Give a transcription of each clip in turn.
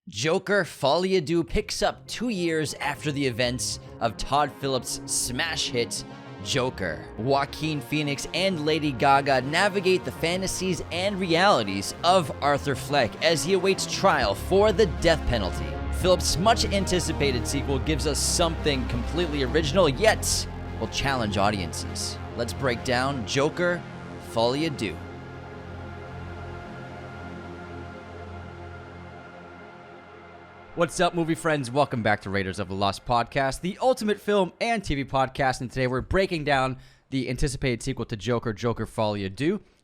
Joker Folie picks up 2 years after the events of Todd Phillips' smash hit Joker. Joaquin Phoenix and Lady Gaga navigate the fantasies and realities of Arthur Fleck as he awaits trial for the death penalty. Phillips' much-anticipated sequel gives us something completely original, yet will challenge audiences. Let's break down Joker Folie. What's up, movie friends? Welcome back to Raiders of the Lost Podcast, the ultimate film and TV podcast, and today we're breaking down the anticipated sequel to Joker, Joker Folie.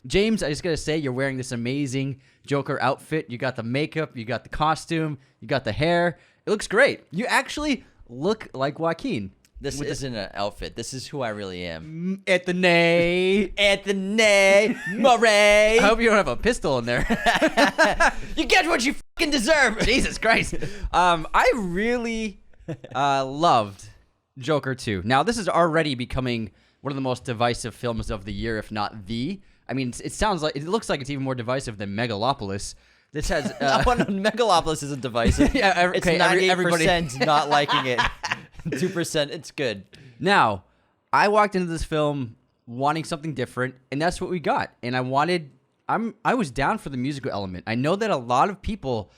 James, I just gotta say, you're wearing this amazing Joker outfit. You got the makeup, you got the costume, you got the hair. It looks great. You actually look like Joaquin. This isn't an outfit. This is who I really am. Anthony Murray. I hope you don't have a pistol in there. You get what you fucking deserve. Jesus Christ. I really loved Joker 2. Now, this is already becoming one of the most divisive films of the year, if not the. I mean, it looks like it's even more divisive than Megalopolis. This has Megalopolis isn't divisive. Yeah, it's 98% not liking it. 2%, it's good. Now, I walked into this film wanting something different, and that's what we got. And I was down for the musical element. I know that a lot of people,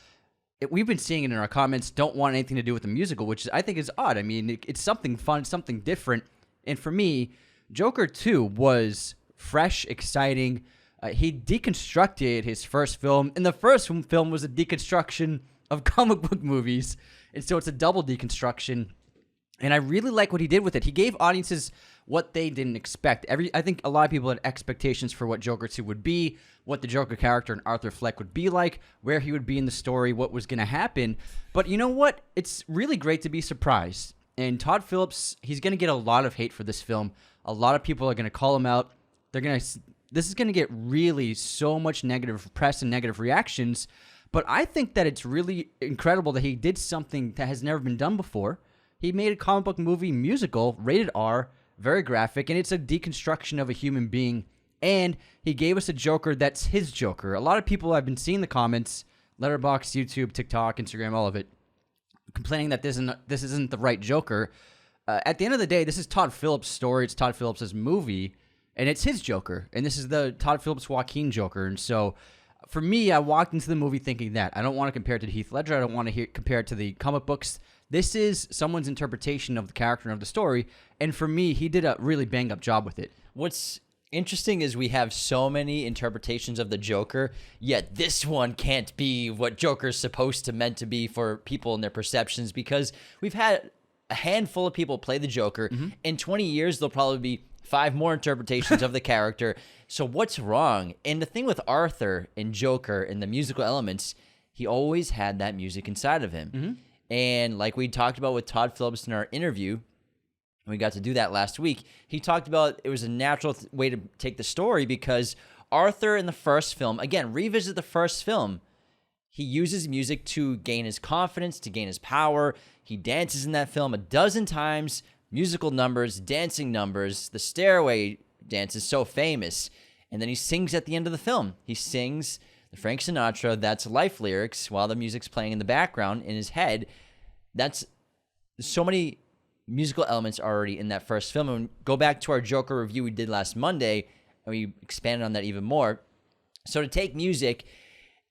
we've been seeing it in our comments, don't want anything to do with the musical, which I think is odd. I mean, it's something fun, something different. And for me, Joker 2 was fresh, exciting. He deconstructed his first film, and the first film was a deconstruction of comic book movies. And so it's a double deconstruction. And I really like what he did with it. He gave audiences what they didn't expect. I think a lot of people had expectations for what Joker 2 would be, what the Joker character and Arthur Fleck would be like, where he would be in the story, what was going to happen. But you know what? It's really great to be surprised. And Todd Phillips, he's going to get a lot of hate for this film. A lot of people are going to call him out. This is going to get really so much negative press and negative reactions. But I think that it's really incredible that he did something that has never been done before. He made a comic book movie musical, rated R, very graphic, and it's a deconstruction of a human being. And he gave us a Joker that's his Joker. A lot of people, I've been seeing the comments, Letterboxd, YouTube, TikTok, Instagram, all of it, complaining that this isn't the right Joker. At the end of the day, this is Todd Phillips' story. It's Todd Phillips' movie, and it's his Joker. And this is the Todd Phillips Joaquin Joker. And so for me, I walked into the movie thinking that. I don't want to compare it to Heath Ledger. I don't want to compare it to the comic books. This is someone's interpretation of the character and of the story, and for me, he did a really bang-up job with it. What's interesting is we have so many interpretations of the Joker, yet this one can't be what Joker's meant to be for people and their perceptions, because we've had a handful of people play the Joker. Mm-hmm. In 20 years, there'll probably be 5 more interpretations of the character. So what's wrong? And the thing with Arthur and Joker and the musical elements, he always had that music inside of him. Mm-hmm. And like we talked about with Todd Phillips in our interview, we got to do that last week, he talked about it was a natural way to take the story because Arthur in the first film, again, revisit the first film, he uses music to gain his confidence, to gain his power. He dances in that film 12 times, musical numbers, dancing numbers. The stairway dance is so famous. And then he sings at the end of the film. He sings the Frank Sinatra, That's Life lyrics while the music's playing in the background in his head. That's so many musical elements already in that first film. And go back to our Joker review we did last Monday, and we expanded on that even more. So to take music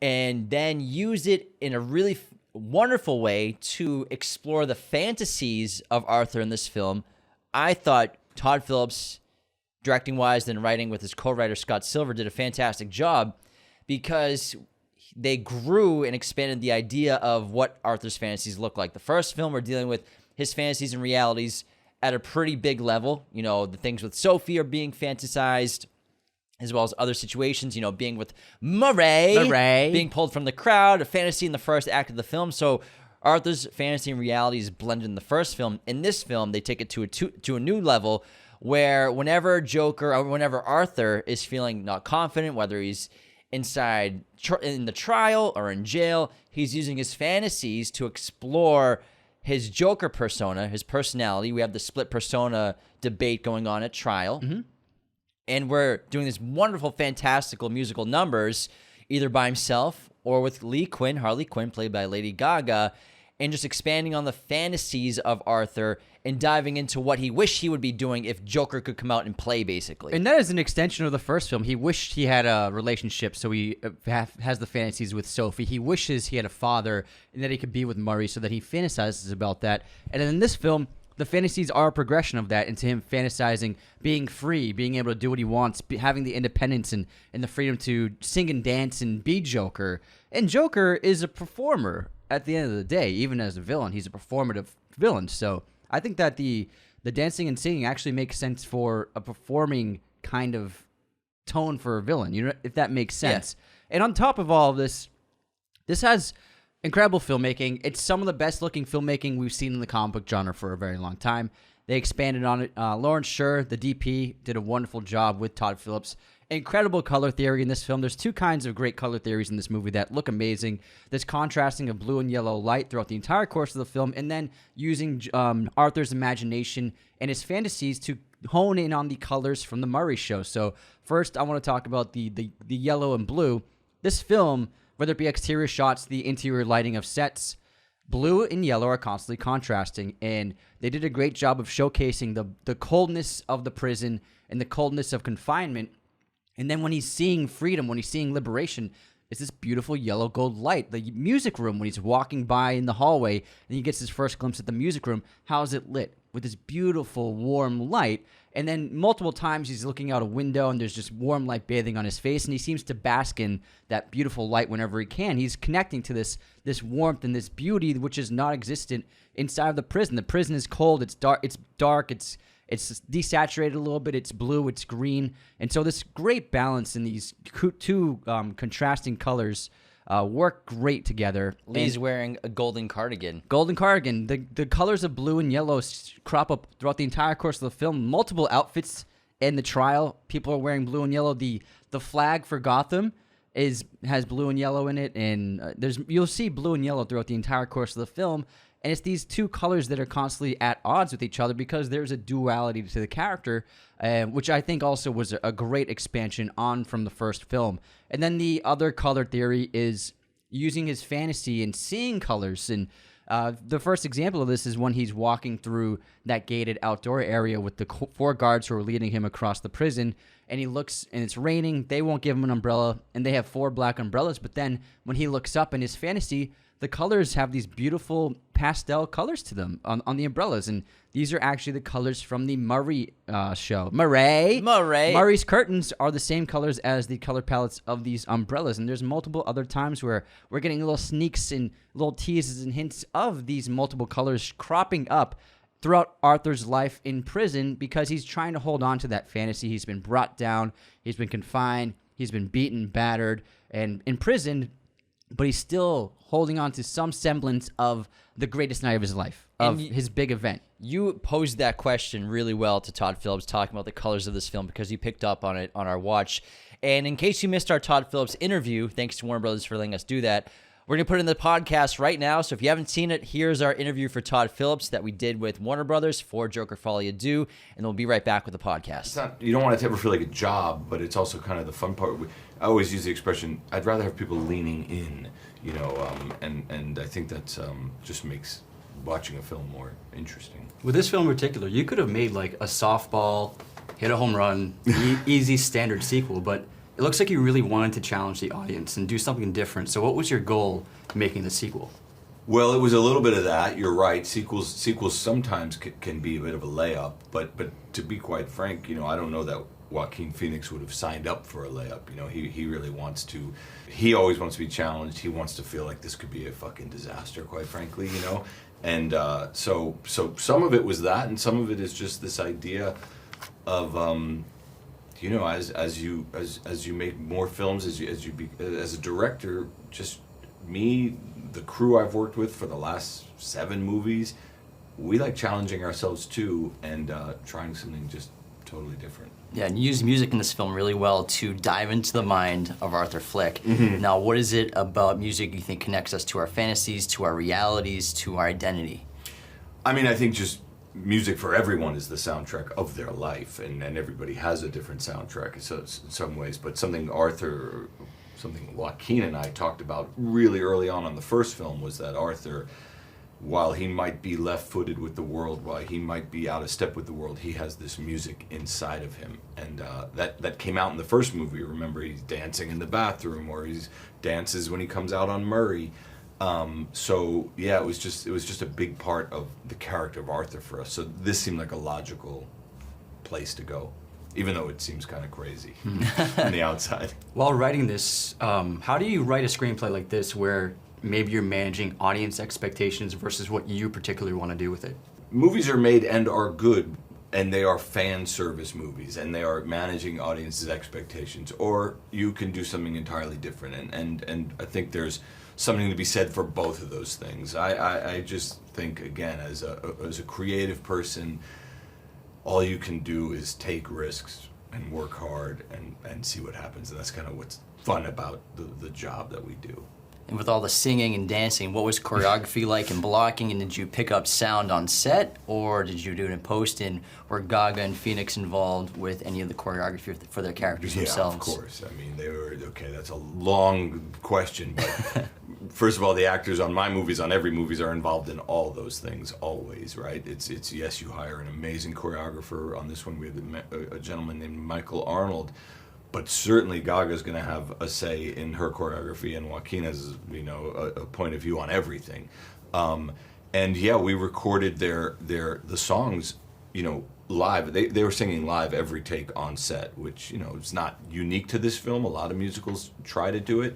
and then use it in a really wonderful way to explore the fantasies of Arthur in this film, I thought Todd Phillips, directing-wise and writing with his co-writer Scott Silver, did a fantastic job because they grew and expanded the idea of what Arthur's fantasies look like. The first film, we're dealing with his fantasies and realities at a pretty big level. You know, the things with Sophie are being fantasized, as well as other situations, you know, being with Murray, being pulled from the crowd, a fantasy in the first act of the film. So Arthur's fantasy and reality is blended in the first film. In this film, they take it to a new level where whenever Joker or whenever Arthur is feeling not confident, whether he's inside in the trial or in jail, he's using his fantasies to explore his Joker persona, his personality. We have the split persona debate going on at trial. Mm-hmm. And we're doing this wonderful, fantastical musical numbers, either by himself or with Harley Quinn, played by Lady Gaga, and just expanding on the fantasies of Arthur and diving into what he wished he would be doing if Joker could come out and play, basically. And that is an extension of the first film. He wished he had a relationship, so he has the fantasies with Sophie. He wishes he had a father and that he could be with Murray, so that he fantasizes about that. And then in this film, the fantasies are a progression of that into him fantasizing, being free, being able to do what he wants, having the independence and the freedom to sing and dance and be Joker. And Joker is a performer at the end of the day. Even as a villain, he's a performative villain. So I think that the dancing and singing actually makes sense for a performing kind of tone for a villain, if that makes sense. Yeah. And on top of all of this has incredible filmmaking. It's some of the best-looking filmmaking we've seen in the comic book genre for a very long time. They expanded on it. Lawrence Sher, the DP, did a wonderful job with Todd Phillips. Incredible color theory in this film. There's two kinds of great color theories in this movie that look amazing. This contrasting of blue and yellow light throughout the entire course of the film, and then using Arthur's imagination and his fantasies to hone in on the colors from the Murray show. So first, I want to talk about the yellow and blue. This film, whether it be exterior shots, the interior lighting of sets, blue and yellow are constantly contrasting, and they did a great job of showcasing the coldness of the prison and the coldness of confinement. And then when he's seeing freedom, when he's seeing liberation, it's this beautiful yellow gold light. The music room, when he's walking by in the hallway and he gets his first glimpse at the music room, how is it lit? With this beautiful warm light. And then multiple times he's looking out a window and there's just warm light bathing on his face, and he seems to bask in that beautiful light whenever he can. He's connecting to this warmth and this beauty which is not existent inside of the prison. The prison is cold, it's dark, it's desaturated a little bit, it's blue, it's green. And so this great balance in these two contrasting colors work great together. Lee's wearing a golden cardigan. The colors of blue and yellow crop up throughout the entire course of the film. Multiple outfits in the trial. People are wearing blue and yellow. The flag for Gotham has blue and yellow in it, and you'll see blue and yellow throughout the entire course of the film. And it's these two colors that are constantly at odds with each other because there's a duality to the character, which I think also was a great expansion on from the first film. And then the other color theory is using his fantasy and seeing colors. And the first example of this is when he's walking through that gated outdoor area with the 4 guards who are leading him across the prison. And he looks, and it's raining. They won't give him an umbrella, and they have 4 black umbrellas. But then when he looks up in his fantasy, the colors have these beautiful pastel colors to them on the umbrellas, and these are actually the colors from the Murray show. Murray's curtains are the same colors as the color palettes of these umbrellas, and there's multiple other times where we're getting little sneaks and little teases and hints of these multiple colors cropping up throughout Arthur's life in prison because he's trying to hold on to that fantasy. He's been brought down, he's been confined, he's been beaten, battered, and imprisoned, but he's still holding on to some semblance of the greatest night of his life, of his big event. You posed that question really well to Todd Phillips, talking about the colors of this film, because you picked up on it on our watch. And in case you missed our Todd Phillips interview, thanks to Warner Brothers for letting us do that, we're going to put it in the podcast right now. So if you haven't seen it, here's our interview for Todd Phillips that we did with Warner Brothers for Joker Folie, Deux, and we'll be right back with the podcast. You don't want it to ever feel like a job, but it's also kind of the fun part. I always use the expression, I'd rather have people leaning in, and I think that just makes watching a film more interesting. With this film in particular, you could have made like a softball, hit a home run, easy standard sequel, but it looks like you really wanted to challenge the audience and do something different. So what was your goal making the sequel? Well, it was a little bit of that. You're right. Sequels sometimes can be a bit of a layup, but to be quite frank, I don't know that Joaquin Phoenix would have signed up for a layup. He really wants to. He always wants to be challenged. He wants to feel like this could be a fucking disaster, quite frankly. And so some of it was that, and some of it is just this idea of as you make more films, as a director, just me, the crew I've worked with for the last 7 movies, we like challenging ourselves too, and trying something just totally different. Yeah, and you use music in this film really well to dive into the mind of Arthur Fleck. Mm-hmm. Now, what is it about music you think connects us to our fantasies, to our realities, to our identity? I mean, I think just music for everyone is the soundtrack of their life, and everybody has a different soundtrack in some ways, but something Arthur something Joaquin and I talked about really early on the first film, was that Arthur, while he might be left-footed with the world, while he might be out of step with the world, he has this music inside of him, and that came out in the first movie. Remember, he's dancing in the bathroom, or he dances when he comes out on Murray. So yeah, it was just a big part of the character of Arthur for us. So this seemed like a logical place to go, even though it seems kind of crazy on the outside. While writing this, how do you write a screenplay like this where maybe you're managing audience expectations versus what you particularly want to do with it? Movies are made and are good, and they are fan service movies, and they are managing audiences' expectations. Or you can do something entirely different, and I think there's something to be said for both of those things. I just think, again, as a creative person, all you can do is take risks and work hard and see what happens, and that's kind of what's fun about the job that we do. And with all the singing and dancing, what was choreography like and blocking? And did you pick up sound on set, or did you do it in post? And were Gaga and Phoenix involved with any of the choreography for their characters themselves? Yeah, of course. I mean, they were, okay, that's a long question, but first of all, the actors on my movies, on every movies, are involved in all those things, always, right? It's yes, you hire an amazing choreographer. On this one, we have a gentleman named Michael Arnold. But certainly Gaga's going to have a say in her choreography, and Joaquin has, a point of view on everything. And yeah, we recorded the songs, live. They were singing live every take on set, which, is not unique to this film. A lot of musicals try to do it.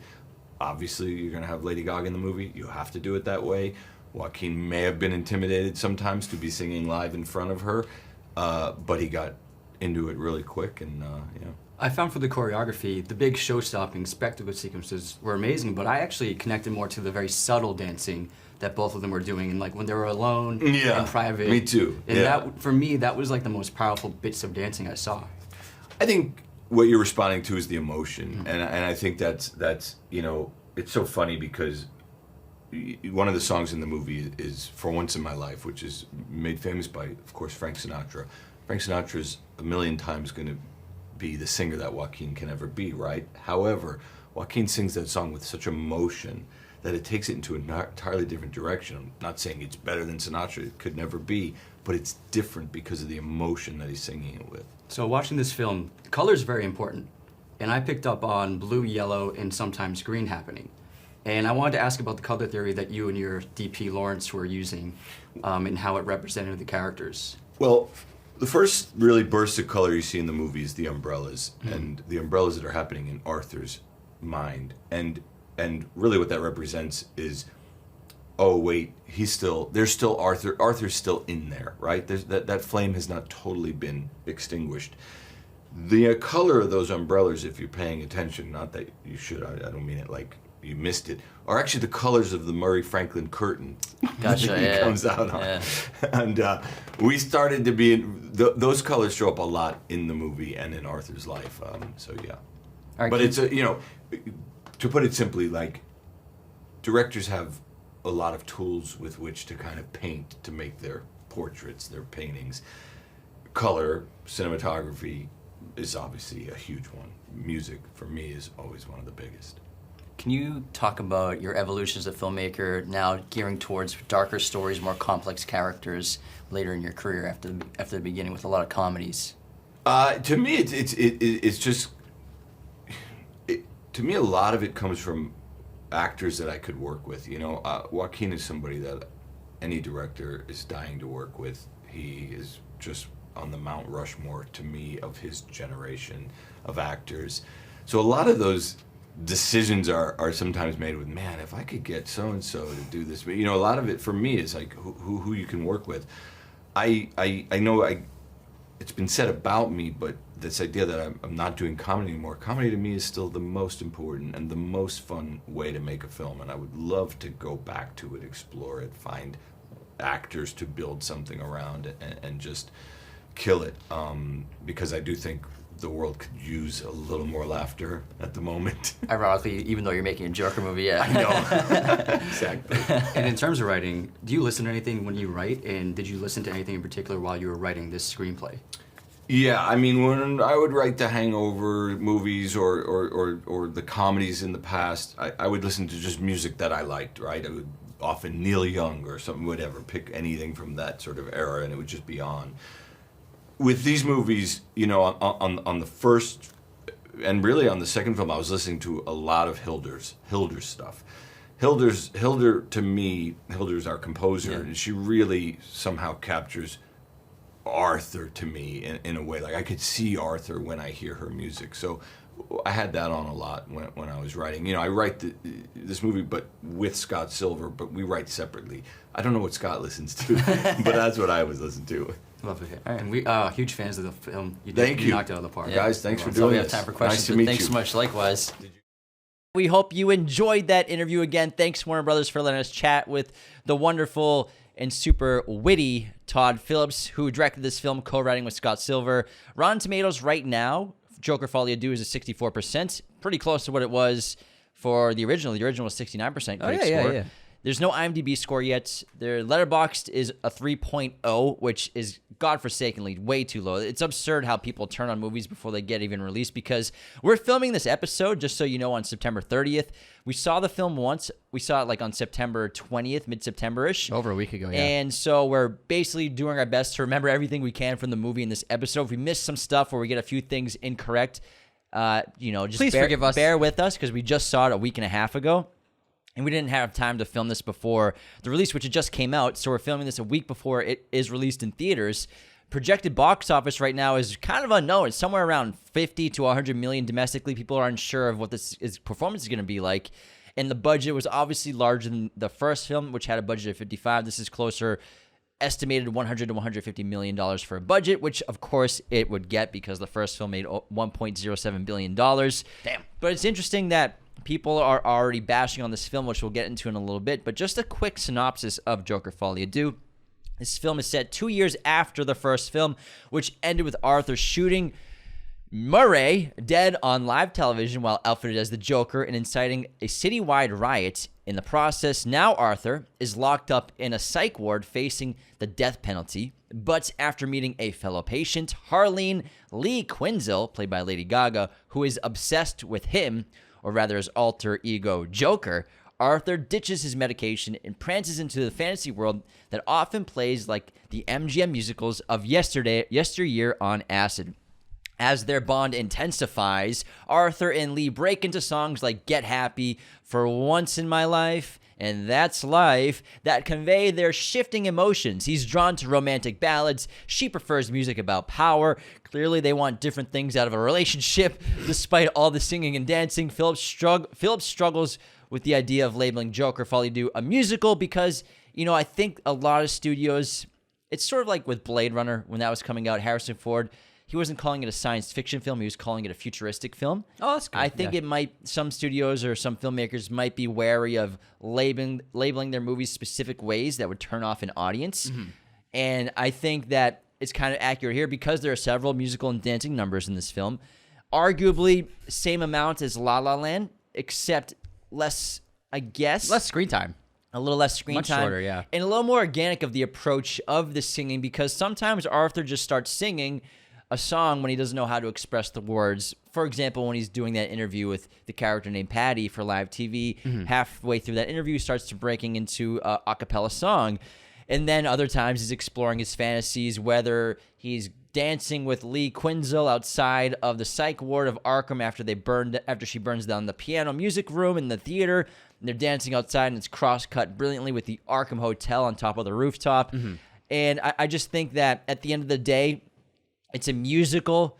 Obviously, you're going to have Lady Gaga in the movie. You have to do it that way. Joaquin may have been intimidated sometimes to be singing live in front of her, but he got into it really quick, and I found for the choreography, the big show-stopping spectacle sequences were amazing, but I actually connected more to the very subtle dancing that both of them were doing, and like when they were alone and private. Me too. And that, for me, that was like the most powerful bits of dancing I saw. I think what you're responding to is the emotion, and I think that's it's so funny because one of the songs in the movie is "For Once in My Life," which is made famous by, of course, Frank Sinatra. Frank Sinatra's a million times going to be the singer that Joaquin can ever be, right? However, Joaquin sings that song with such emotion that it takes it into an entirely different direction. I'm not saying it's better than Sinatra, it could never be, but it's different because of the emotion that he's singing it with. So watching this film, color is very important, and I picked up on blue, yellow, and sometimes green happening. And I wanted to ask about the color theory that you and your DP Lawrence were using, and how it represented the characters. Well, the first really burst of color you see in the movie is the umbrellas, and the umbrellas that are happening in Arthur's mind. And really what that represents is, oh wait, there's still Arthur. Arthur's still in there, right? That flame has not totally been extinguished. The color of those umbrellas, if you're paying attention, not that you should, I don't mean it like you missed it, are actually the colors of the Murray Franklin curtain. Gotcha, that he comes out on. Yeah. And we started to be, those colors show up a lot in the movie and in Arthur's life. So yeah. Right, but it's, to put it simply, like, directors have a lot of tools with which to kind of paint, to make their portraits, their paintings. Color, cinematography is obviously a huge one. Music, for me, is always one of the biggest. Can you talk about your evolution as a filmmaker, now gearing towards darker stories, more complex characters later in your career after the beginning with a lot of comedies? To me, it's just, to me, a lot of it comes from actors that I could work with. Joaquin is somebody that any director is dying to work with. He is just on the Mount Rushmore, to me, of his generation of actors. So a lot of those decisions are sometimes made with, man, if I could get so-and-so to do this. But, a lot of it for me is like who you can work with. I know it's been said about me, but this idea that I'm not doing comedy anymore, comedy to me is still the most important and the most fun way to make a film, and I would love to go back to it, explore it, find actors to build something around and just kill it, because I do think the world could use a little more laughter at the moment. Ironically, even though you're making a Joker movie, yeah. I know. Exactly. And in terms of writing, do you listen to anything when you write? And did you listen to anything in particular while you were writing this screenplay? Yeah, I mean, when I would write the Hangover movies or the comedies in the past, I would listen to just music that I liked, right? I would often Neil Young or something, whatever, pick anything from that sort of era, and it would just be on. With these movies, you know, on the first and really on the second film, I was listening to a lot of Hilder's stuff. Hilder, to me, Hilder's our composer, and she really somehow captures Arthur to me in a way. Like, I could see Arthur when I hear her music. So I had that on a lot when I was writing. You know, I write this movie but with Scott Silver, but we write separately. I don't know what Scott listens to, but that's what I was listening to. Love to hear. And we huge fans of the film. You knocked it out of the park. Guys, thanks for So doing we this. have time for questions. Nice to but meet thanks you. so much. Likewise. We hope you enjoyed that interview again. Thanks, Warner Brothers, for letting us chat with the wonderful and super witty Todd Phillips, who directed this film, co-writing with Scott Silver. Rotten Tomatoes right now, Joker Folie à Deux is a 64%, pretty close to what it was for the original. The original was 69% critic score. Yeah. There's no IMDb score yet. Their Letterboxd is a 3.0, which is godforsakenly way too low. It's absurd how people turn on movies before they get even released, because we're filming this episode, just so you know, on September 30th. We saw the film once. We saw it like on September 20th, mid-September-ish. Over a week ago, yeah. And so we're basically doing our best to remember everything we can from the movie in this episode. If we miss some stuff or we get a few things incorrect, just Please forgive us. Bear with us, because we just saw it a week and a half ago. And we didn't have time to film this before the release, which it just came out. So we're filming this a week before it is released in theaters. Projected box office right now is kind of unknown. It's somewhere around 50 to 100 million domestically. People are unsure of what performance is going to be like. And the budget was obviously larger than the first film, which had a budget of 55. This is closer, estimated $100 to $150 million for a budget, which of course it would get, because the first film made $1.07 billion. Damn. But it's interesting that people are already bashing on this film, which we'll get into in a little bit. But just a quick synopsis of Joker Folie à Deux. This film is set 2 years after the first film, which ended with Arthur shooting Murray dead on live television while outfitted as the Joker and inciting a citywide riot. In the process, now Arthur is locked up in a psych ward facing the death penalty. But after meeting a fellow patient, Harleen Lee Quinzel, played by Lady Gaga, who is obsessed with him, or rather his alter ego Joker, Arthur ditches his medication and prances into the fantasy world that often plays like the MGM musicals of yesteryear on acid. As their bond intensifies, Arthur and Lee break into songs like Get Happy, For Once in My Life, and That's Life, that convey their shifting emotions. He's drawn to romantic ballads. She prefers music about power. Clearly, they want different things out of a relationship. Despite all the singing and dancing, Phillips struggles with the idea of labeling Joker Folie à Deux a musical because, I think a lot of studios, it's sort of like with Blade Runner when that was coming out, Harrison Ford, he wasn't calling it a science fiction film. He was calling it a futuristic film. Oh, that's good. I think some studios or some filmmakers might be wary of labeling their movies specific ways that would turn off an audience. Mm-hmm. And I think that it's kind of accurate here because there are several musical and dancing numbers in this film. Arguably, same amount as La La Land, except less, I guess. Less screen time. A little less screen time. Much shorter, yeah. And a little more organic of the approach of the singing, because sometimes Arthur just starts singing a song when he doesn't know how to express the words. For example, when he's doing that interview with the character named Patty for live TV, halfway through that interview, he starts to breaking into a cappella song. And then other times he's exploring his fantasies, whether he's dancing with Lee Quinzel outside of the psych ward of Arkham after she burns down the piano music room in the theater. And they're dancing outside, and it's cross-cut brilliantly with the Arkham Hotel on top of the rooftop. Mm-hmm. And I just think that at the end of the day, it's a musical,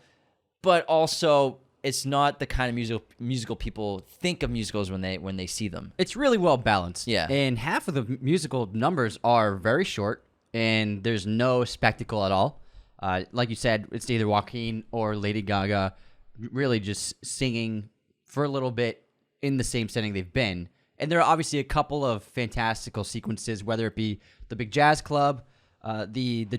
but also it's not the kind of musical people think of musicals when they see them. It's really well balanced. Yeah. And half of the musical numbers are very short, and there's no spectacle at all. Like you said, it's either Joaquin or Lady Gaga really just singing for a little bit in the same setting they've been. And there are obviously a couple of fantastical sequences, whether it be the big jazz club, the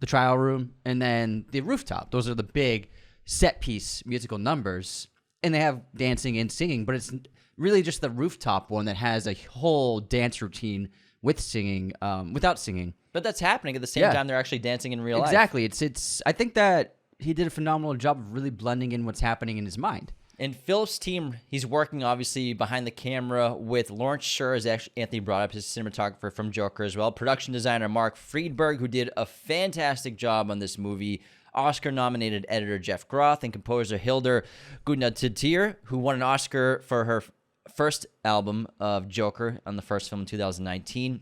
trial room, and then the rooftop. Those are the big set piece musical numbers, and they have dancing and singing, but it's really just the rooftop one that has a whole dance routine with singing, without singing. But that's happening at the same time they're actually dancing in real life. Exactly. It's. I think that he did a phenomenal job of really blending in what's happening in his mind. And Phillips' team, he's working obviously behind the camera with Lawrence Sher, as actually Anthony brought up, his cinematographer from Joker as well. Production designer Mark Friedberg, who did a fantastic job on this movie. Oscar-nominated editor Jeff Groth and composer Hildur Guðnadóttir, who won an Oscar for her first album of Joker on the first film in 2019.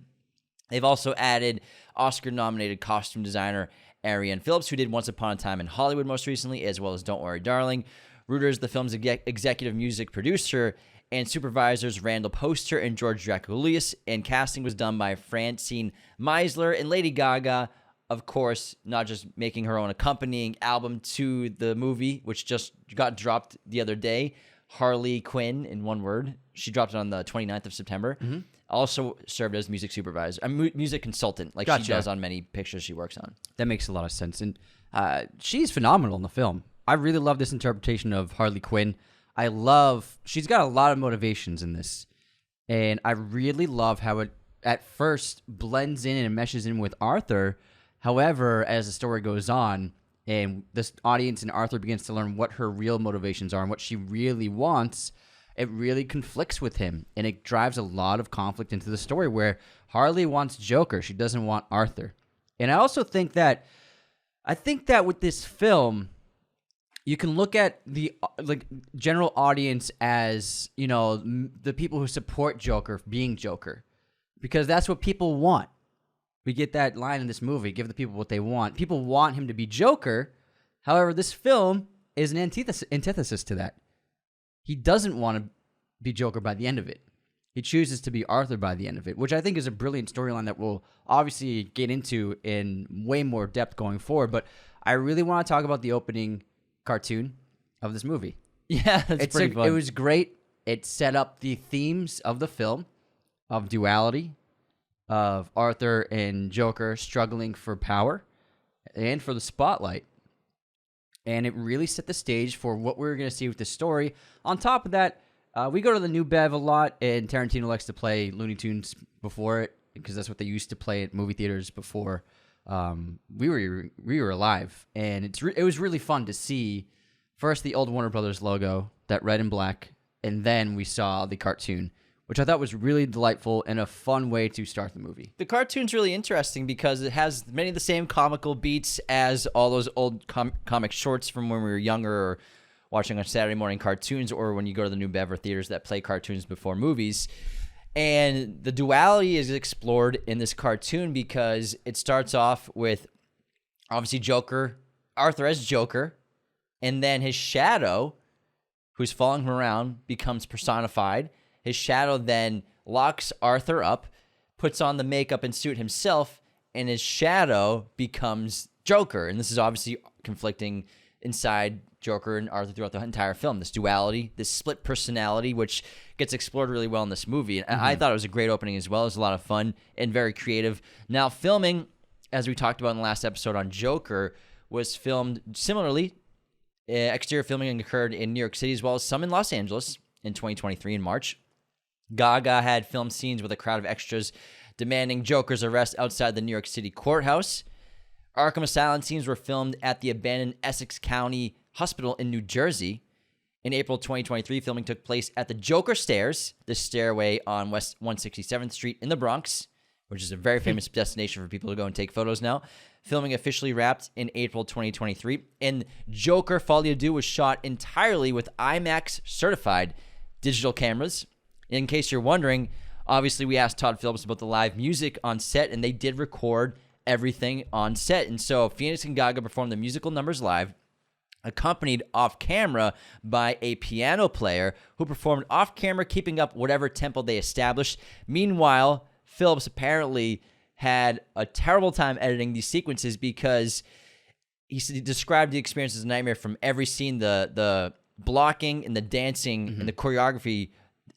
They've also added Oscar-nominated costume designer Ariane Phillips, who did Once Upon a Time in Hollywood most recently, as well as Don't Worry, Darling. Reuters, the film's executive music producer, and supervisors Randall Poster and George Draculius, and casting was done by Francine Meisler and Lady Gaga, of course, not just making her own accompanying album to the movie, which just got dropped the other day, Harley Quinn, in one word. She dropped it on the 29th of September. Mm-hmm. Also served as music supervisor, a music consultant, like she does on many pictures she works on. That makes a lot of sense. And she's phenomenal in the film. I really love this interpretation of Harley Quinn. She's got a lot of motivations in this. And I really love how it, at first, blends in and meshes in with Arthur. However, as the story goes on, and this audience and Arthur begins to learn what her real motivations are and what she really wants, it really conflicts with him. And it drives a lot of conflict into the story where Harley wants Joker. She doesn't want Arthur. And I also think that with this film, you can look at the general audience as, the people who support Joker being Joker, because that's what people want. We get that line in this movie, give the people what they want. People want him to be Joker. However, this film is an antithesis to that. He doesn't want to be Joker by the end of it. He chooses to be Arthur by the end of it, which I think is a brilliant storyline that we'll obviously get into in way more depth going forward. But I really want to talk about the opening cartoon of this movie. Yeah, it's pretty fun. It was great. It set up the themes of the film, of duality, of Arthur and Joker struggling for power and for the spotlight. And it really set the stage for what we're going to see with the story. On top of that, we go to the New Bev a lot, and Tarantino likes to play Looney Tunes before it, because that's what they used to play at movie theaters before we were alive. And it was really fun to see first the old Warner Brothers logo, that red and black, and then we saw the cartoon, which I thought was really delightful and a fun way to start the movie. The cartoon's really interesting because it has many of the same comical beats as all those old comic shorts from when we were younger, or watching on Saturday morning cartoons, or when you go to the New Bever theaters that play cartoons before movies. And the duality is explored in this cartoon because it starts off with, obviously, Arthur as Joker, and then his shadow, who's following him around, becomes personified. His shadow then locks Arthur up, puts on the makeup and suit himself, and his shadow becomes Joker. And this is obviously conflicting inside Joker and Arthur throughout the entire film. This duality, this split personality, which gets explored really well in this movie. And I thought it was a great opening as well. It was a lot of fun and very creative. Now, filming, as we talked about in the last episode on Joker, was filmed similarly. Exterior filming occurred in New York City as well as some in Los Angeles in 2023 in March. Gaga had filmed scenes with a crowd of extras demanding Joker's arrest outside the New York City courthouse. Arkham Asylum scenes were filmed at the abandoned Essex County Hospital in New Jersey. In April 2023, filming took place at the Joker Stairs, the stairway on West 167th Street in the Bronx, which is a very famous destination for people to go and take photos now. Filming officially wrapped in April 2023. And Joker Folie Deux was shot entirely with IMAX certified digital cameras. In case you're wondering, obviously we asked Todd Phillips about the live music on set, and they did record everything on set. And so Phoenix and Gaga performed the musical numbers live, accompanied off-camera by a piano player who performed off-camera, keeping up whatever tempo they established. Meanwhile, Phillips apparently had a terrible time editing these sequences because he described the experience as a nightmare from every scene. The blocking and the dancing and the choreography,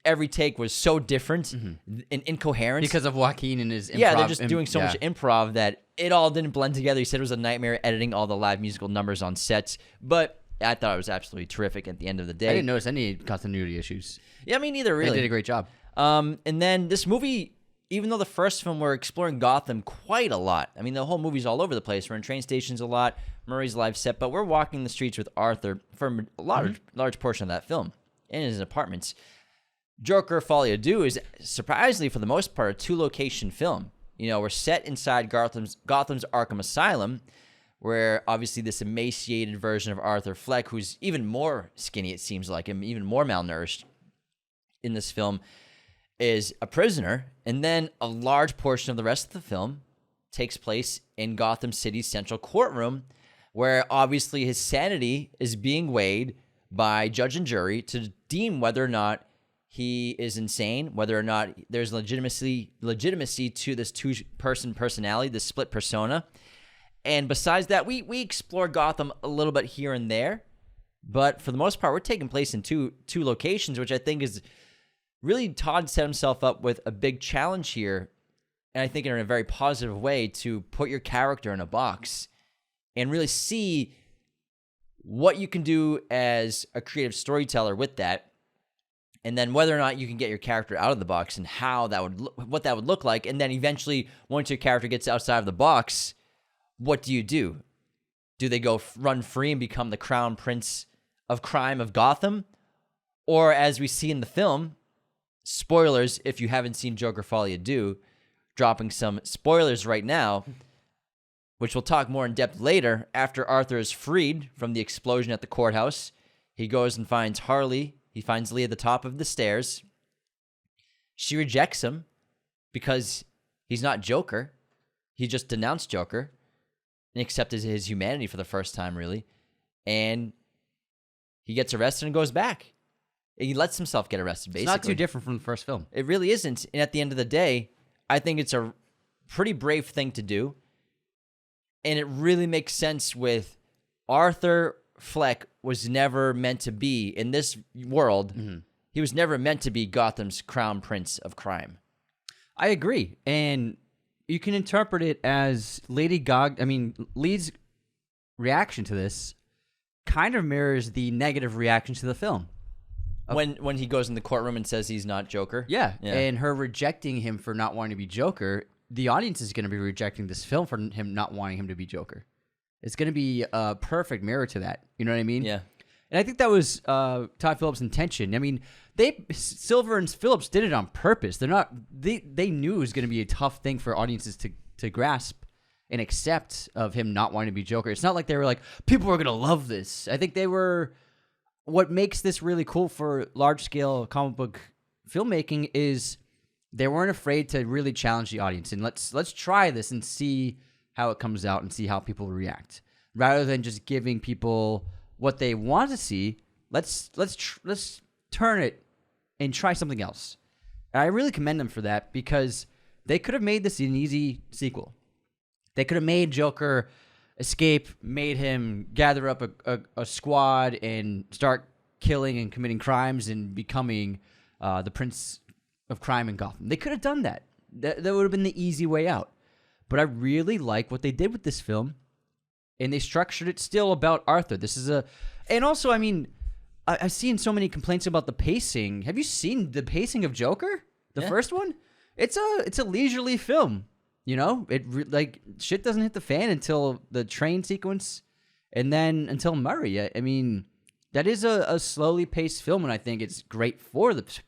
every take was so different and incoherent. Because of Joaquin and his improv. Yeah, they're just doing so much improv that it all didn't blend together. He said it was a nightmare editing all the live musical numbers on sets. But I thought it was absolutely terrific at the end of the day. I didn't notice any continuity issues. Yeah, me neither, really. They did a great job. And then this movie, even though the first film we're exploring Gotham quite a lot. I mean, the whole movie's all over the place. We're in train stations a lot, Murray's live set, but we're walking the streets with Arthur for a large portion of that film in his apartments. Joker Folie is surprisingly, for the most part, a two-location film. You know, we're set inside Gotham's Arkham Asylum, where obviously this emaciated version of Arthur Fleck, who's even more skinny, it seems like him, even more malnourished in this film, is a prisoner. And then a large portion of the rest of the film takes place in Gotham City's central courtroom, where obviously his sanity is being weighed by judge and jury to deem whether or not he is insane, whether or not there's legitimacy to this two-person personality, this split persona. And besides that, we explore Gotham a little bit here and there, but for the most part, we're taking place in two locations, which I think is really Todd set himself up with a big challenge here, and I think in a very positive way, to put your character in a box and really see what you can do as a creative storyteller with that, and then whether or not you can get your character out of the box and how that would what that would look like. And then eventually, once your character gets outside of the box, what do you do? Do they go run free and become the crown prince of crime of Gotham? Or as we see in the film, spoilers if you haven't seen Joker Folie do, dropping some spoilers right now, which we'll talk more in depth later. After Arthur is freed from the explosion at the courthouse, he goes and finds Harley. He finds Lee at the top of the stairs. She rejects him because he's not Joker. He just denounced Joker and accepted his humanity for the first time, really. And he gets arrested and goes back. He lets himself get arrested, basically. It's not too different from the first film. It really isn't. And at the end of the day, I think it's a pretty brave thing to do. And it really makes sense with Arthur Fleck was never meant to be, in this world, he was never meant to be Gotham's crown prince of crime. I agree. And you can interpret it as Lee's reaction to this kind of mirrors the negative reaction to the film. When he goes in the courtroom and says he's not Joker? Yeah. And her rejecting him for not wanting to be Joker, the audience is going to be rejecting this film for him not wanting him to be Joker. It's going to be a perfect mirror to that. You know what I mean? Yeah. And I think that was Todd Phillips' intention. I mean, Silver and Phillips did it on purpose. They knew it was going to be a tough thing for audiences to grasp and accept of him not wanting to be Joker. It's not like they were like, people are going to love this. I think they were... What makes this really cool for large-scale comic book filmmaking is they weren't afraid to really challenge the audience. And let's try this and see how it comes out and see how people react. Rather than just giving people what they want to see, let's turn it and try something else. And I really commend them for that, because they could have made this an easy sequel. They could have made Joker escape, made him gather up a squad and start killing and committing crimes and becoming the prince of crime in Gotham. They could have done that. That would have been the easy way out. But I really like what they did with this film, and they structured it still about Arthur. And also, I mean, I've seen so many complaints about the pacing. Have you seen the pacing of Joker? The first one? It's a leisurely film. You know, shit doesn't hit the fan until the train sequence, and then until Murray. I mean, that is a slowly paced film, and I think it's great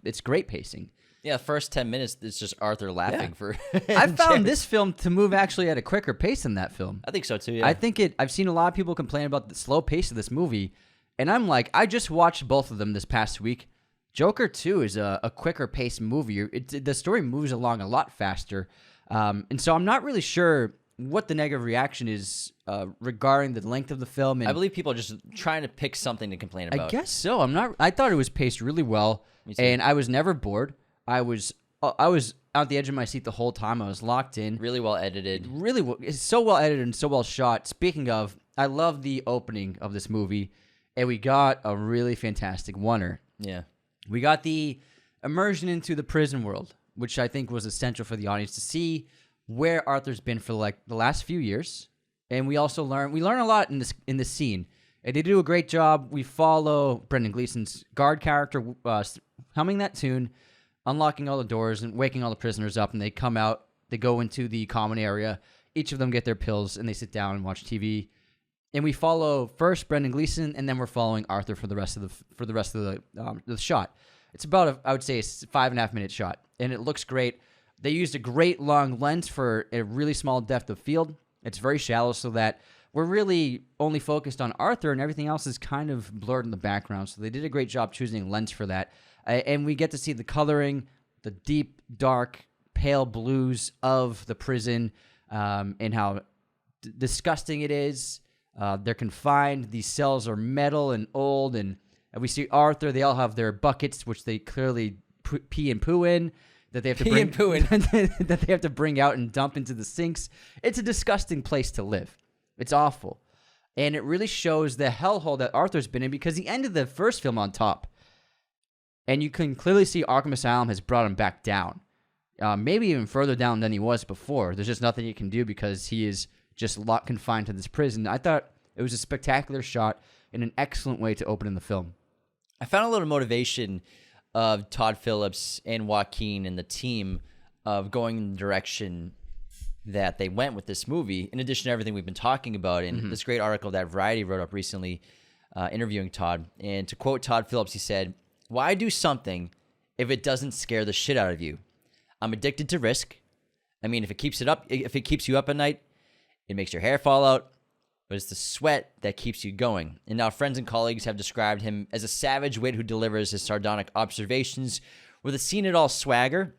it's great pacing. Yeah, first 10 minutes, it's just Arthur laughing for... I found this film to move actually at a quicker pace than that film. I think so, too, yeah. I've seen a lot of people complain about the slow pace of this movie, and I'm like, I just watched both of them this past week. Joker 2 is a quicker paced movie. The story moves along a lot faster, and so I'm not really sure what the negative reaction is regarding the length of the film. And I believe people are just trying to pick something to complain about. I guess so. I thought it was paced really well, and I was never bored. I was out the edge of my seat the whole time. I was locked in. Really well edited. It's so well edited and so well shot. Speaking of, I love the opening of this movie, and we got a really fantastic oneer. Yeah. We got the immersion into the prison world, which I think was essential for the audience to see where Arthur's been for like the last few years. And we also learn a lot in this scene. And they do a great job. We follow Brendan Gleeson's guard character humming that tune, unlocking all the doors and waking all the prisoners up, and they come out. They go into the common area. Each of them get their pills, and they sit down and watch TV. And we follow first Brendan Gleeson, and then we're following Arthur for the rest of the shot. It's about I would say a 5.5 minute shot, and it looks great. They used a great long lens for a really small depth of field. It's very shallow, so that we're really only focused on Arthur, and everything else is kind of blurred in the background. So they did a great job choosing lens for that. And we get to see the coloring, the deep, dark, pale blues of the prison, and how disgusting it is. They're confined. These cells are metal and old. And we see Arthur. They all have their buckets, which they clearly pee and poo in. That they have to that they have to bring out and dump into the sinks. It's a disgusting place to live. It's awful. And it really shows the hellhole that Arthur's been in, because he ended the first film on top. And you can clearly see Arkham Asylum has brought him back down. Maybe even further down than he was before. There's just nothing he can do because he is just confined to this prison. I thought it was a spectacular shot and an excellent way to open in the film. I found a little motivation of Todd Phillips and Joaquin and the team of going in the direction that they went with this movie, in addition to everything we've been talking about. And this great article that Variety wrote up recently interviewing Todd. And to quote Todd Phillips, he said, "Why do something if it doesn't scare the shit out of you? I'm addicted to risk. I mean, if it keeps you up at night, it makes your hair fall out, but it's the sweat that keeps you going." And now friends and colleagues have described him as a savage wit who delivers his sardonic observations with a seen-it-all swagger.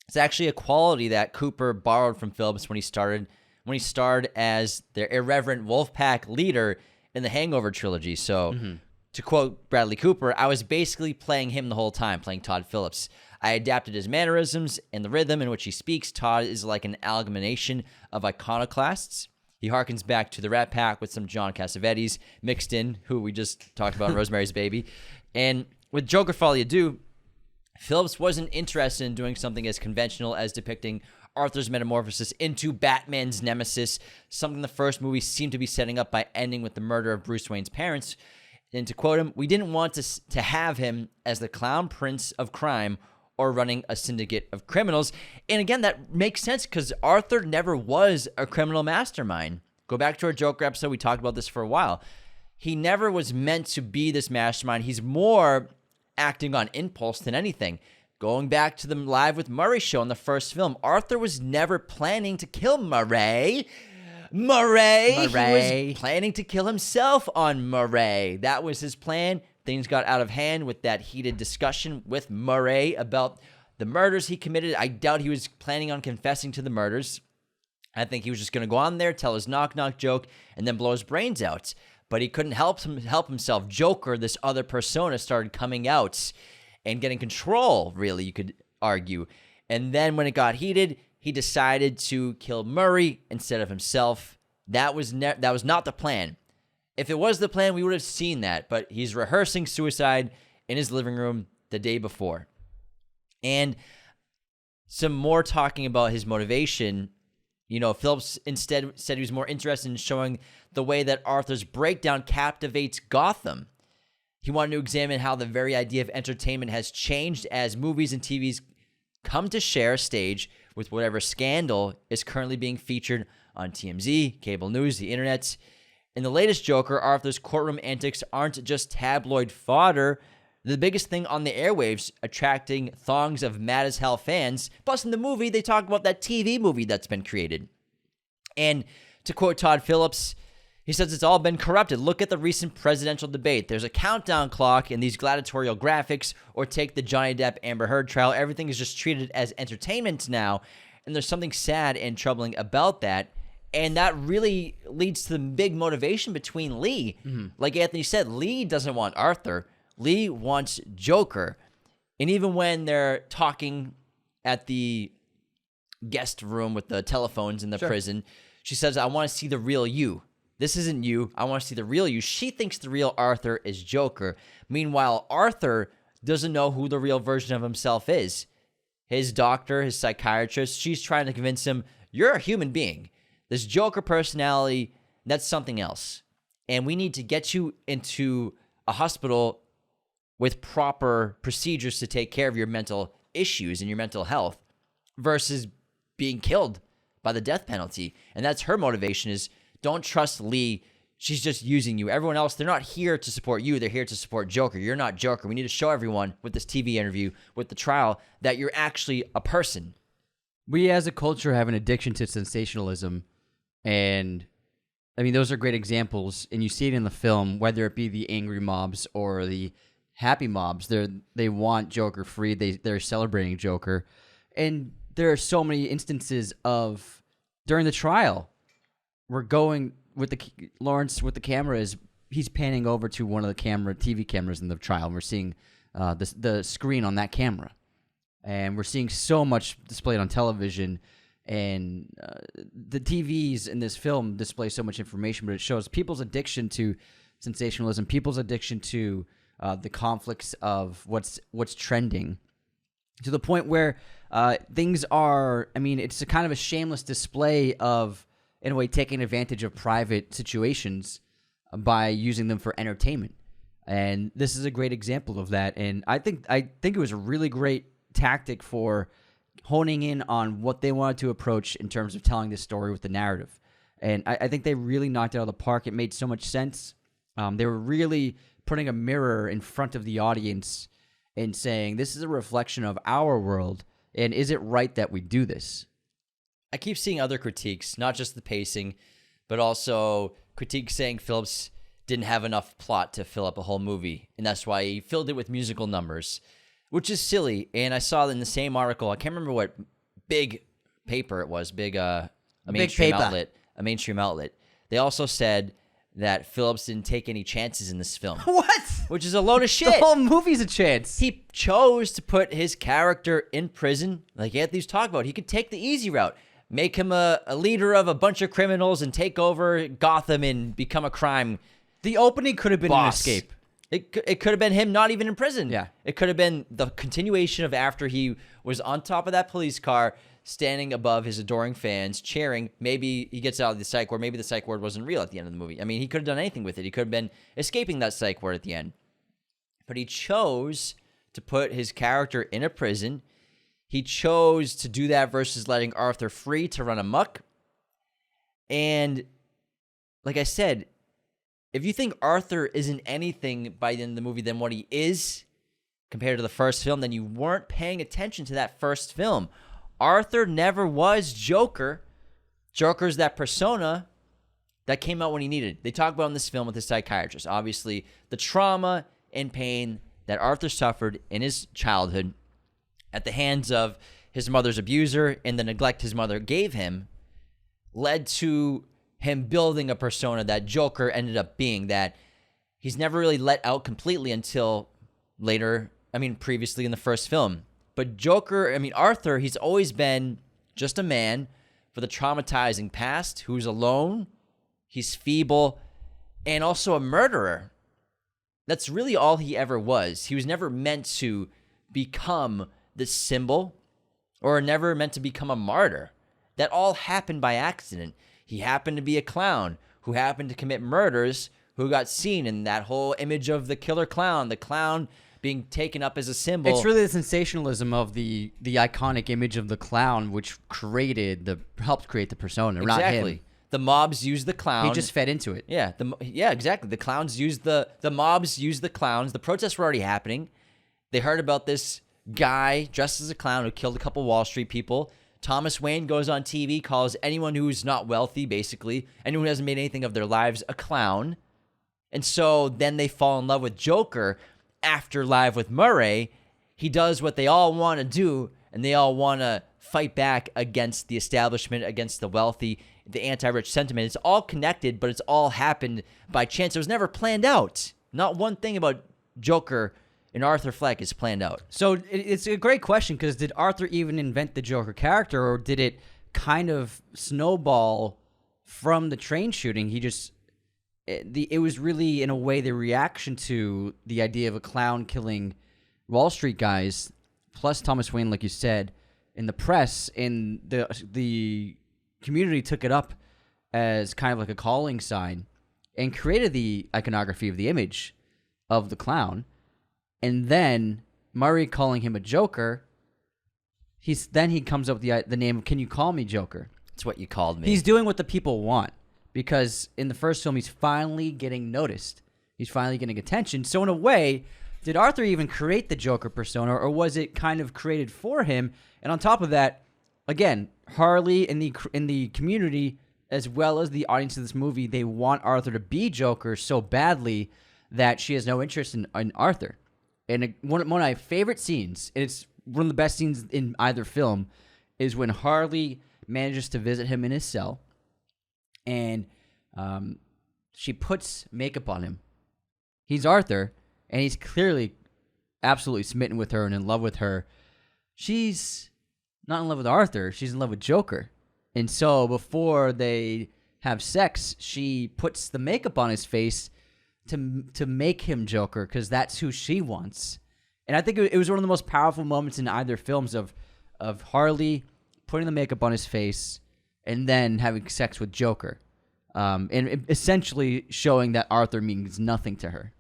It's actually a quality that Cooper borrowed from Phillips when he starred as their irreverent Wolfpack leader in the Hangover trilogy. So, to quote Bradley Cooper, "I was basically playing him the whole time, playing Todd Phillips. I adapted his mannerisms and the rhythm in which he speaks. Todd is like an amalgamation of iconoclasts. He harkens back to the Rat Pack with some John Cassavetes mixed in, who we just talked about in Rosemary's Baby. And with Joker Folie Deux, Phillips wasn't interested in doing something as conventional as depicting Arthur's metamorphosis into Batman's nemesis, something the first movie seemed to be setting up by ending with the murder of Bruce Wayne's parents. And to quote him, "We didn't want to have him as the clown prince of crime or running a syndicate of criminals." And again, that makes sense because Arthur never was a criminal mastermind. Go back to our Joker episode. We talked about this for a while. He never was meant to be this mastermind. He's more acting on impulse than anything. Going back to the Live with Murray show in the first film, Arthur was never planning to kill Murray. He was planning to kill himself on Murray. That was his plan. Things got out of hand with that heated discussion with Murray about the murders he committed. I doubt he was planning on confessing to the murders. I think he was just going to go on there, tell his knock-knock joke, and then blow his brains out. But he couldn't help himself. Joker, this other persona, started coming out and getting control, really, you could argue. And then when it got heated, he decided to kill Murray instead of himself. That was not the plan. If it was the plan, we would have seen that. But he's rehearsing suicide in his living room the day before. And some more talking about his motivation. Phillips instead said he was more interested in showing the way that Arthur's breakdown captivates Gotham. He wanted to examine how the very idea of entertainment has changed as movies and TVs come to share a stage with whatever scandal is currently being featured on TMZ, cable news, the internet. In the latest Joker, Arthur's courtroom antics aren't just tabloid fodder. The biggest thing on the airwaves, attracting throngs of mad-as-hell fans. Plus, in the movie, they talk about that TV movie that's been created. And to quote Todd Phillips, he says it's all been corrupted. Look at the recent presidential debate. There's a countdown clock in these gladiatorial graphics, or take the Johnny Depp Amber Heard trial. Everything is just treated as entertainment now, and there's something sad and troubling about that. And that really leads to the big motivation between Lee. Like Anthony said, Lee doesn't want Arthur. Lee wants Joker. And even when they're talking at the guest room with the telephones in the prison, she says, "I want to see the real you. This isn't you. I want to see the real you." She thinks the real Arthur is Joker. Meanwhile, Arthur doesn't know who the real version of himself is. His doctor, his psychiatrist, she's trying to convince him, you're a human being. This Joker personality, that's something else. and we need to get you into a hospital with proper procedures to take care of your mental issues and your mental health versus being killed by the death penalty. And that's her motivation, is don't trust Lee. She's just using you. Everyone else, they're not here to support you. They're here to support Joker. You're not Joker. We need to show everyone with this TV interview, with the trial, that you're actually a person. We as a culture have an addiction to sensationalism, and I mean, those are great examples, and you see it in the film, whether it be the angry mobs or the happy mobs. They want Joker free. They're celebrating Joker, and there are so many instances of during the trial, we're going with Lawrence with the cameras. He's panning over to one of the TV cameras in the trial, and we're seeing the screen on that camera, and we're seeing so much displayed on television. And the TVs in this film display so much information, but it shows people's addiction to sensationalism, people's addiction to the conflicts of what's trending, to the point where things are, I mean, it's a kind of a shameless display of, in a way, taking advantage of private situations by using them for entertainment. And this is a great example of that. And I think it was a really great tactic for honing in on what they wanted to approach in terms of telling this story with the narrative. And I think they really knocked it out of the park. It made so much sense. They were really putting a mirror in front of the audience and saying, this is a reflection of our world, and is it right that we do this? I keep seeing other critiques, not just the pacing, but also critiques saying Phillips didn't have enough plot to fill up a whole movie, and that's why he filled it with musical numbers, which is silly. And I saw in the same article, I can't remember what big paper it was, a mainstream outlet. They also said that Phillips didn't take any chances in this film. What? Which is a load of shit. The whole movie's a chance. He chose to put his character in prison, like Anthony's talking about. He could take the easy route, make him a leader of a bunch of criminals and take over Gotham and become a crime The opening could have been boss. an escape. It could have been him not even in prison. Yeah. It could have been the continuation of after he was on top of that police car, standing above his adoring fans, cheering. Maybe he gets out of the psych ward. Maybe the psych ward wasn't real at the end of the movie. I mean, he could have done anything with it. He could have been escaping that psych ward at the end. But he chose to put his character in a prison. He chose to do that versus letting Arthur free to run amok. And like I said, if you think Arthur isn't anything by the end of the movie than what he is compared to the first film, then you weren't paying attention to that first film. Arthur never was Joker. Joker's that persona that came out when he needed. They talk about in this film with his psychiatrist, obviously, the trauma and pain that Arthur suffered in his childhood at the hands of his mother's abuser and the neglect his mother gave him led to him building a persona that Joker ended up being, that he's never really let out completely until later, previously in the first film. But Arthur, he's always been just a man with a traumatizing past who's alone, he's feeble, and also a murderer. That's really all he ever was. He was never meant to become the symbol or never meant to become a martyr. That all happened by accident. He happened to be a clown who happened to commit murders, who got seen in that whole image of the killer clown, the clown being taken up as a symbol. It's really the sensationalism of the iconic image of the clown, which helped create the persona, not him. The mobs used the clown. He just fed into it. Yeah, exactly. The clowns used the mobs used the clowns. The protests were already happening. They heard about this guy dressed as a clown who killed a couple Wall Street people. Thomas Wayne goes on TV, calls anyone who's not wealthy, basically, anyone who hasn't made anything of their lives, a clown. And so then they fall in love with Joker. After Live with Murray, he does what they all want to do, and they all want to fight back against the establishment, against the wealthy, the anti-rich sentiment. It's all connected, but it's all happened by chance. It was never planned out. Not one thing about Joker and Arthur Fleck is planned out. So it's a great question, because did Arthur even invent the Joker character, or did it kind of snowball from the train shooting? It was really, in a way, the reaction to the idea of a clown killing Wall Street guys, plus Thomas Wayne, like you said, in the press, and the community took it up as kind of like a calling sign. and created the iconography of the image of the clown. And then Murray calling him a Joker, he comes up with the name of Can You Call Me Joker? It's what you called me. He's doing what the people want, because in the first film, he's finally getting noticed. He's finally getting attention. So in a way, did Arthur even create the Joker persona, or was it kind of created for him? And on top of that, again, Harley in the community, as well as the audience of this movie, they want Arthur to be Joker so badly that she has no interest in Arthur. And one of my favorite scenes, and it's one of the best scenes in either film, is when Harley manages to visit him in his cell, and she puts makeup on him. He's Arthur, and he's clearly absolutely smitten with her and in love with her. She's not in love with Arthur. She's in love with Joker. And so before they have sex, she puts the makeup on his face to make him Joker, because that's who she wants. And I think it was one of the most powerful moments in either films of Harley putting the makeup on his face and then having sex with Joker, and essentially showing that Arthur means nothing to her.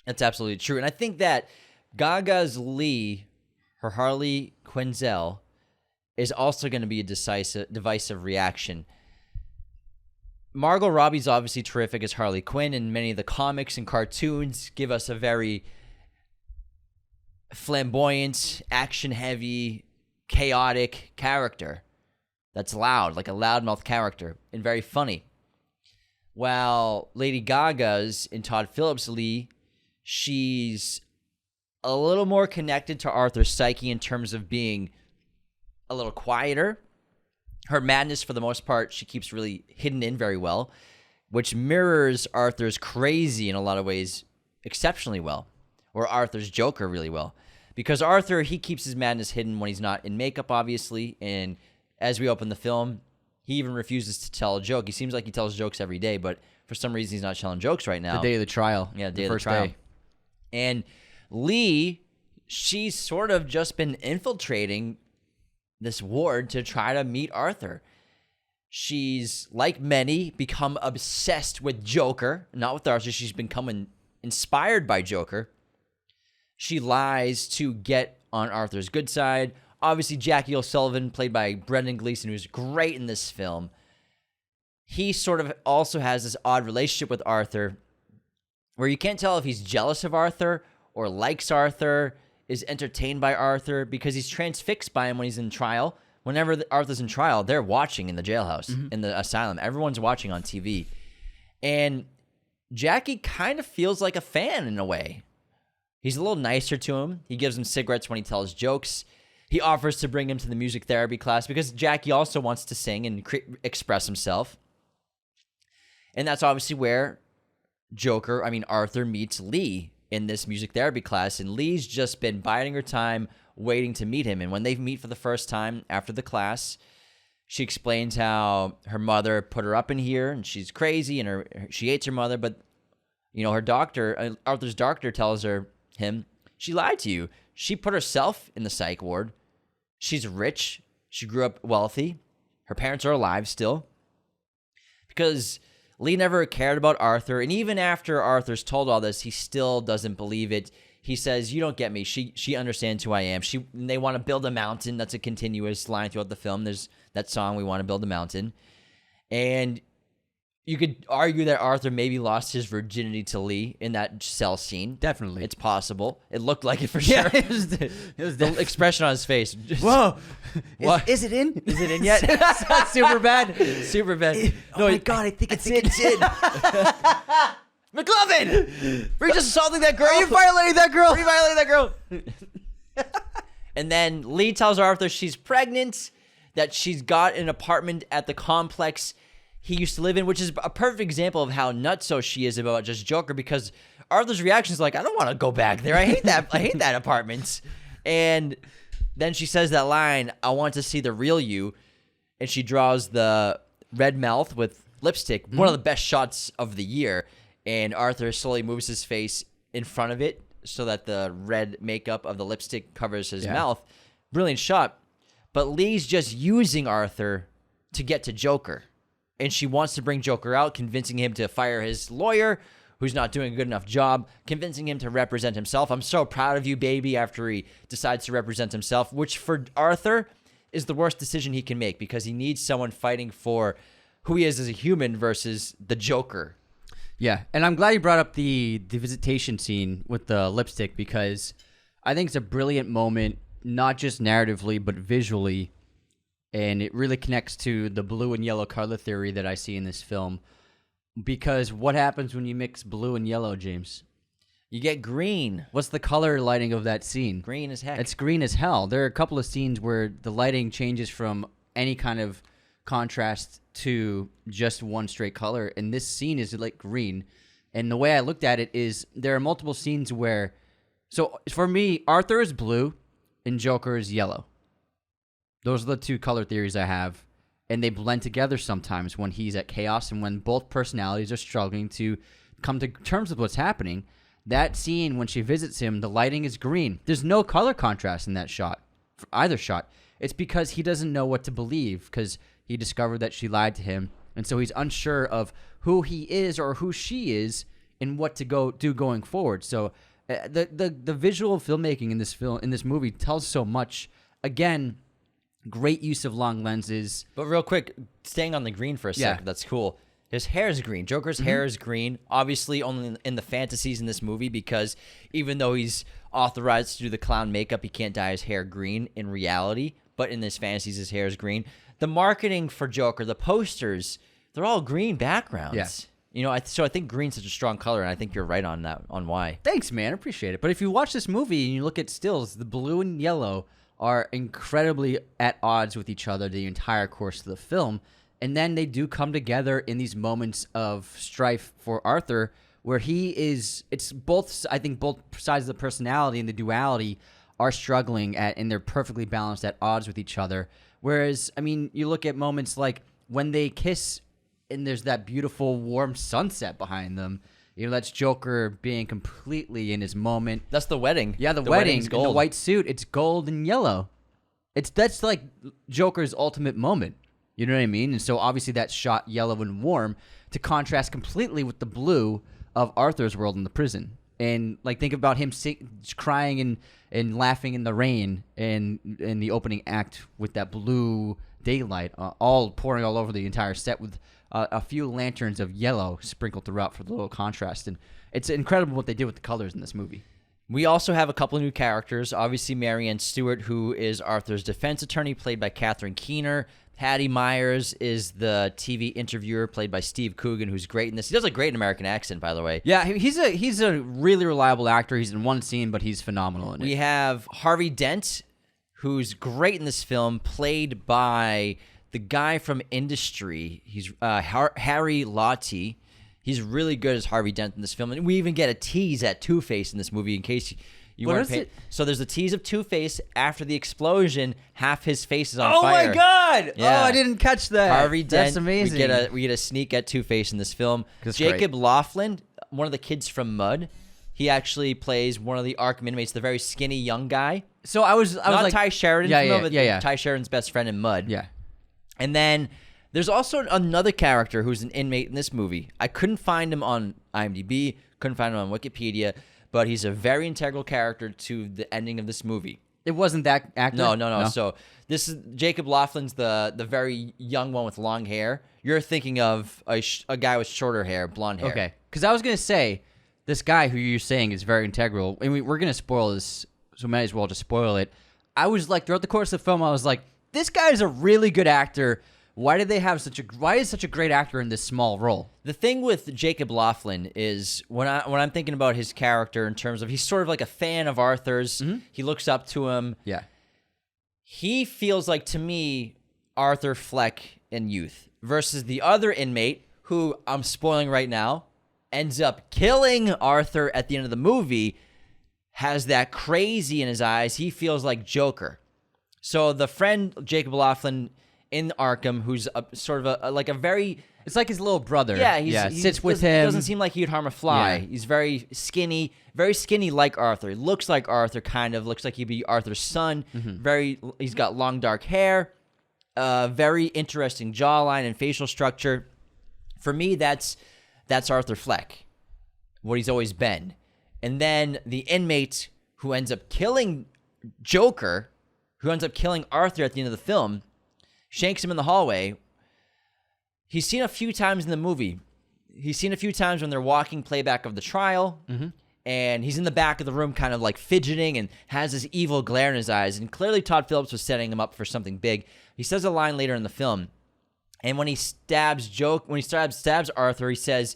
That's absolutely true. And I think that Gaga's Lee, her Harley Quinzel, is also going to be a divisive reaction. Margot Robbie's obviously terrific as Harley Quinn, and many of the comics and cartoons give us a very flamboyant, action-heavy, chaotic character that's loud, like a loudmouth character, and very funny. While Lady Gaga's in Todd Phillips' Lee, she's a little more connected to Arthur's psyche in terms of being a little quieter. Her madness, for the most part, she keeps really hidden in very well, which mirrors Arthur's crazy in a lot of ways exceptionally well, or Arthur's Joker really well. Because Arthur, he keeps his madness hidden when he's not in makeup, obviously, and as we open the film, he even refuses to tell a joke. He seems like he tells jokes every day, but for some reason he's not telling jokes right now. The day of the trial. Yeah, the day of the trial. And Lee, she's sort of just been infiltrating this ward to try to meet Arthur. She's, like many, become obsessed with Joker, not with Arthur. She's become inspired by Joker. She lies to get on Arthur's good side. Obviously, Jackie O'Sullivan, played by Brendan Gleeson, who's great in this film. He sort of also has this odd relationship with Arthur where you can't tell if he's jealous of Arthur or likes Arthur, is entertained by Arthur, because he's transfixed by him when he's in trial. Whenever Arthur's in trial, they're watching in the jailhouse, in the asylum. Everyone's watching on TV. And Jackie kind of feels like a fan in a way. He's a little nicer to him. He gives him cigarettes when he tells jokes. He offers to bring him to the music therapy class because Jackie also wants to sing and express himself. And that's obviously where Arthur meets Lee in this music therapy class. And Lee's just been biding her time, waiting to meet him. And when they meet for the first time after the class, she explains how her mother put her up in here and she's crazy and she hates her mother. But, her doctor, Arthur's doctor tells him, she lied to you. She put herself in the psych ward. She's rich. She grew up wealthy. Her parents are alive still. Because Lee never cared about Arthur. And even after Arthur's told all this, he still doesn't believe it. He says, you don't get me. She understands who I am. They want to build a mountain. That's a continuous line throughout the film. There's that song, We Want to Build a Mountain. And you could argue that Arthur maybe lost his virginity to Lee in that cell scene. Definitely. It's possible. It looked like it for sure. It was The expression on his face. Whoa. What? Is it in? Is it in yet? That's super bad. Super bad. Oh my God, I think it's in. McLovin! Were you just assaulting that girl? Are you violating that girl? Are you violating that girl? And then Lee tells Arthur she's pregnant, that she's got an apartment at the complex he used to live in, which is a perfect example of how nutso she is about just Joker, because Arthur's reaction is like, I don't want to go back there. I hate that. I hate that apartment. And then she says that line, I want to see the real you. And she draws the red mouth with lipstick, one of the best shots of the year. And Arthur slowly moves his face in front of it so that the red makeup of the lipstick covers his mouth. Brilliant shot. But Lee's just using Arthur to get to Joker. and she wants to bring Joker out, convincing him to fire his lawyer, who's not doing a good enough job, convincing him to represent himself. I'm so proud of you, baby, after he decides to represent himself, which for Arthur is the worst decision he can make because he needs someone fighting for who he is as a human versus the Joker. Yeah, and I'm glad you brought up the visitation scene with the lipstick because I think it's a brilliant moment, not just narratively, but visually, and it really connects to the blue and yellow color theory that I see in this film. Because what happens when you mix blue and yellow, James? You get green. What's the color lighting of that scene? Green as heck. It's green as hell. There are a couple of scenes where the lighting changes from any kind of contrast to just one straight color, and this scene is like green. And the way I looked at it is there are multiple scenes where, so for me, Arthur is blue and Joker is yellow. Those are the two color theories I have, and they blend together sometimes when he's at chaos and when both personalities are struggling to come to terms with what's happening. That scene when she visits him, the lighting is green. There's no color contrast in that shot, for either shot. It's because he doesn't know what to believe because he discovered that she lied to him, and so he's unsure of who he is or who she is and what to go do going forward. So the visual filmmaking in this movie tells so much. Again, great use of long lenses. But real quick, staying on the green for a second, that's cool. His hair is green. Joker's hair is green. Obviously, only in the fantasies in this movie because even though he's authorized to do the clown makeup, he can't dye his hair green in reality. But in his fantasies, his hair is green. The marketing for Joker, the posters, they're all green backgrounds. Yeah. You know, so I think green's such a strong color, and I think you're right on that, on why. Thanks, man. I appreciate it. But if you watch this movie and you look at stills, the blue and yellow are incredibly at odds with each other the entire course of the film. And then they do come together in these moments of strife for Arthur where it's both, I think both sides of the personality and the duality are struggling and they're perfectly balanced at odds with each other. Whereas, I mean, you look at moments like when they kiss and there's that beautiful warm sunset behind them. You know, that's Joker being completely in his moment. That's the wedding. Yeah, the wedding's wedding, gold. in the white suit, it's gold and yellow. That's like Joker's ultimate moment. You know what I mean? And so obviously that's shot yellow and warm to contrast completely with the blue of Arthur's world in the prison. And like think about him crying and laughing in the rain and in the opening act with that blue daylight all pouring all over the entire set with a few lanterns of yellow sprinkled throughout for the little contrast. And it's incredible what they did with the colors in this movie. We also have a couple of new characters. Obviously, Marianne Stewart, who is Arthur's defense attorney, played by Catherine Keener. Hattie Myers is the TV interviewer, played by Steve Coogan, who's great in this. He does a great American accent, by the way. Yeah, he's a really reliable actor. He's in one scene, but he's phenomenal in it. We have Harvey Dent, who's great in this film, played by the guy from Industry. He's Harry Lottie. He's really good as Harvey Dent in this film. And we even get a tease at Two-Face in this movie in case you weren't paying. So there's a tease of Two-Face after the explosion. Half his face is on fire. Oh, my God! Yeah. Oh, I didn't catch that. Harvey Dent. That's amazing. We get a sneak at Two-Face in this film. That's Jacob great. Laughlin, one of the kids from Mud. He actually plays one of the Arkham inmates, the very skinny young guy. So I was Not like, Ty Sheridan. yeah. Ty Sheridan's best friend in Mud. Yeah. And then there's also another character who's an inmate in this movie. I couldn't find him on IMDb, couldn't find him on Wikipedia, but he's a very integral character to the ending of this movie. It wasn't that actor? No. So this is Jacob Laughlin's the very young one with long hair. You're thinking of a guy with shorter hair, blonde hair. Okay. Because I was going to say, this guy who you're saying is very integral, and we're going to spoil this, so might as well just spoil it. I was like, throughout the course of the film, I was like, this guy is a really good actor. Why is such a great actor in this small role? The thing with Jacob Laughlin is when I'm thinking about his character in terms of he's sort of like a fan of Arthur's. Mm-hmm. He looks up to him. Yeah. He feels like, to me, Arthur Fleck in youth versus the other inmate who, I'm spoiling right now, ends up killing Arthur at the end of the movie, has that crazy in his eyes. He feels like Joker. So the friend, Jacob Laughlin, in Arkham, who's sort of a very... It's like his little brother. Yeah, he sits with him. Doesn't seem like he'd harm a fly. Yeah. He's very skinny like Arthur. He looks like Arthur, kind of. Looks like he'd be Arthur's son. Mm-hmm. He's got long dark hair. very interesting jawline and facial structure. For me, that's Arthur Fleck, what he's always been. And then the inmate who ends up killing Joker, who ends up killing Arthur at the end of the film, shanks him in the hallway. He's seen a few times in the movie. He's seen a few times when they're walking playback of the trial, and he's in the back of the room kind of like fidgeting and has this evil glare in his eyes. And clearly Todd Phillips was setting him up for something big. He says a line later in the film, and when he stabs Arthur, he says